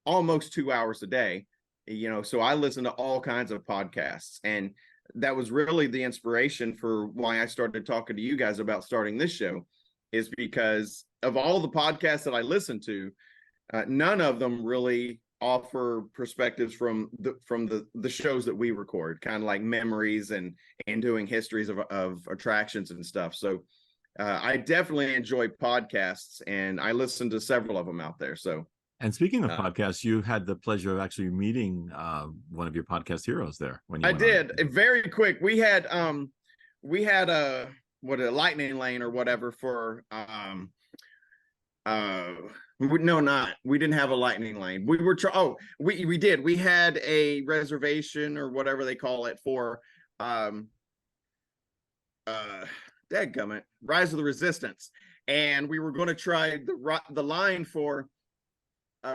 almost 2 hours a day. So I listen to all kinds of podcasts, and that was really the inspiration for why I started talking to you guys about starting this show, is because of all the podcasts that I listen to, none of them really offer perspectives from the shows that we record, kind of like memories and doing histories of attractions and stuff. So I definitely enjoy podcasts, and I listen to several of them out there. So. And speaking of podcasts, you had the pleasure of actually meeting one of your podcast heroes there when you I did. Very quick. We had a lightning lane or whatever for we didn't have a lightning lane. We did. We had a reservation or whatever they call it for dadgummit, Rise of the Resistance, and we were going to try the line for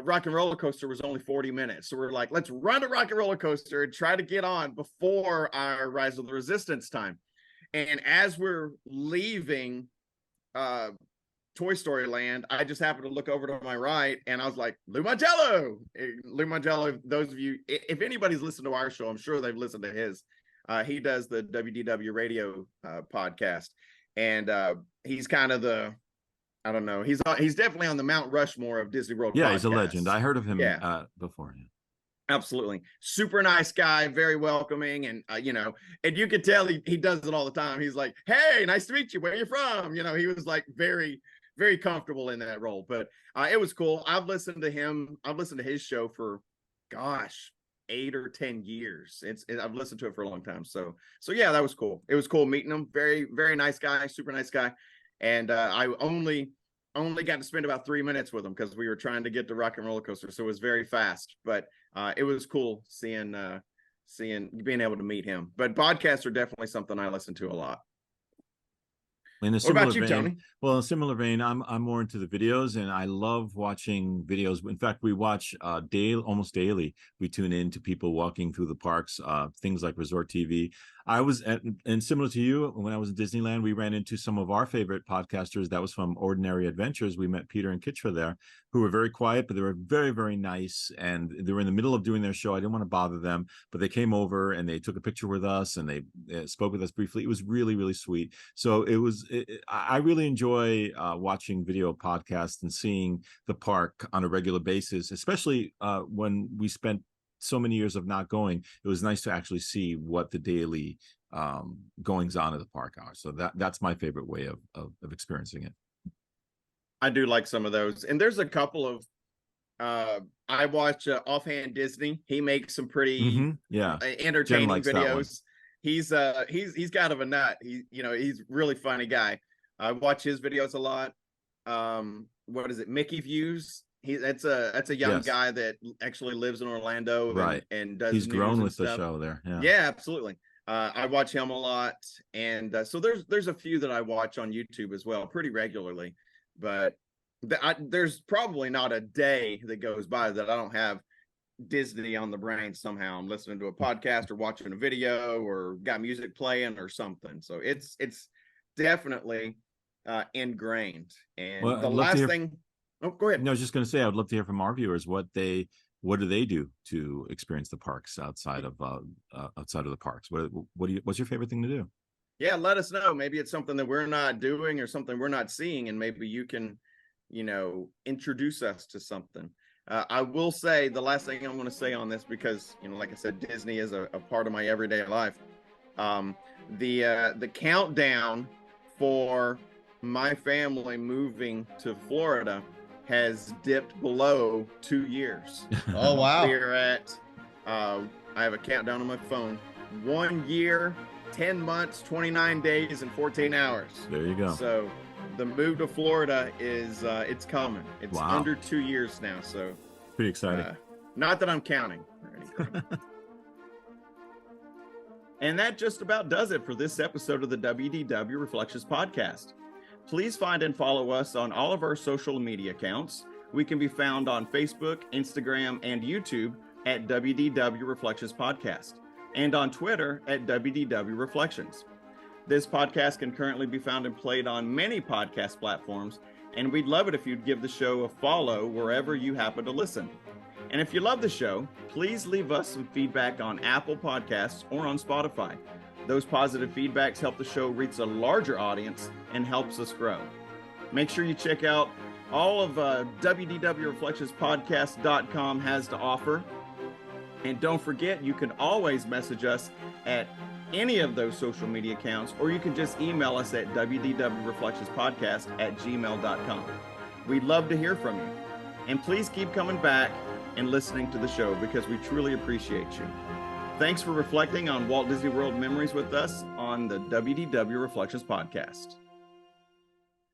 Rock and Roller Coaster was only 40 minutes. So we're like, let's run a Rock and Roller Coaster and try to get on before our Rise of the Resistance time. And as we're leaving Toy Story Land, I just happened to look over to my right, and I was like, Lou Mangello. Lou Mangello, those of you, if anybody's listened to our show, I'm sure they've listened to his. He does the WDW radio podcast. And he's kind of I don't know. He's definitely on the Mount Rushmore of Disney World. Yeah, podcasts. He's a legend. I heard of him before. Absolutely. Super nice guy, very welcoming. And, and you could tell he does it all the time. He's like, hey, nice to meet you. Where are you from? He was like very, very comfortable in that role. But it was cool. I've listened to him. I've listened to his show for, 8 or 10 years. I've listened to it for a long time. So yeah, that was cool. It was cool meeting him. Very, very nice guy, super nice guy. And I only got to spend about 3 minutes with him because we were trying to get to Rock and Roller Coaster, so it was very fast. But it was cool being able to meet him. But podcasts are definitely something I listen to a lot. What about you, Tony? Well, in a similar vein, I'm more into the videos, and I love watching videos. In fact, we watch almost daily. We tune in to people walking through the parks, things like Resort TV. And similar to you, when I was in Disneyland, we ran into some of our favorite podcasters. That was from Ordinary Adventures. We met Peter and Kitra there, who were very quiet, but they were very, very nice. And they were in the middle of doing their show. I didn't want to bother them, but they came over and they took a picture with us, and they spoke with us briefly. It was really, really sweet. So I really enjoy watching video podcasts and seeing the park on a regular basis, especially when we spent so many years of not going. It was nice to actually see what the daily goings on at the park are. So that's my favorite way of experiencing it. I do like some of those, and there's a couple of I watch Offhand Disney. He makes some pretty entertaining videos. He's kind of a nut. He's really funny guy. I watch his videos a lot. What is it? Mickey Views. That's a young guy that actually lives in Orlando, right? And does. He's grown with the show there. Yeah, absolutely. I watch him a lot, and so there's a few that I watch on YouTube as well, pretty regularly. But there's probably not a day that goes by that I don't have Disney on the brain somehow. I'm listening to a podcast or watching a video or got music playing or something. So it's definitely ingrained. And the last thing. Oh, go ahead. No, I was just going to say, I would love to hear from our viewers what do they do to experience the parks outside of the parks? What's your favorite thing to do? Yeah, let us know. Maybe it's something that we're not doing or something we're not seeing, and maybe you can, introduce us to something. I will say the last thing I'm going to say on this, because like I said, Disney is a part of my everyday life. The countdown for my family moving to Florida has dipped below 2 years. Oh, wow. We're at, I have a countdown on my phone, 1 year, 10 months, 29 days, and 14 hours. There you go. So the move to Florida is, it's coming. It's Wow. under 2 years now. So Pretty exciting. not that I'm counting or anything. And that just about does it for this episode of the WDW Reflections podcast. Please find and follow us on all of our social media accounts. We can be found on Facebook, Instagram, and YouTube at WDW Reflections Podcast, and on Twitter at WDW Reflections. This podcast can currently be found and played on many podcast platforms, and we'd love it if you'd give the show a follow wherever you happen to listen. And if you love the show, please leave us some feedback on Apple Podcasts or on Spotify. Those positive feedbacks help the show reach a larger audience and helps us grow. Make sure you check out all of WDWReflectionspodcast.com has to offer. And don't forget, you can always message us at any of those social media accounts, or you can just email us at wdwreflectionspodcast@gmail.com. We'd love to hear from you. And please keep coming back and listening to the show because we truly appreciate you. Thanks for reflecting on Walt Disney World memories with us on the WDW Reflections podcast.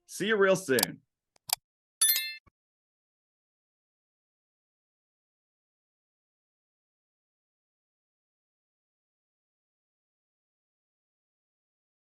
See you real soon.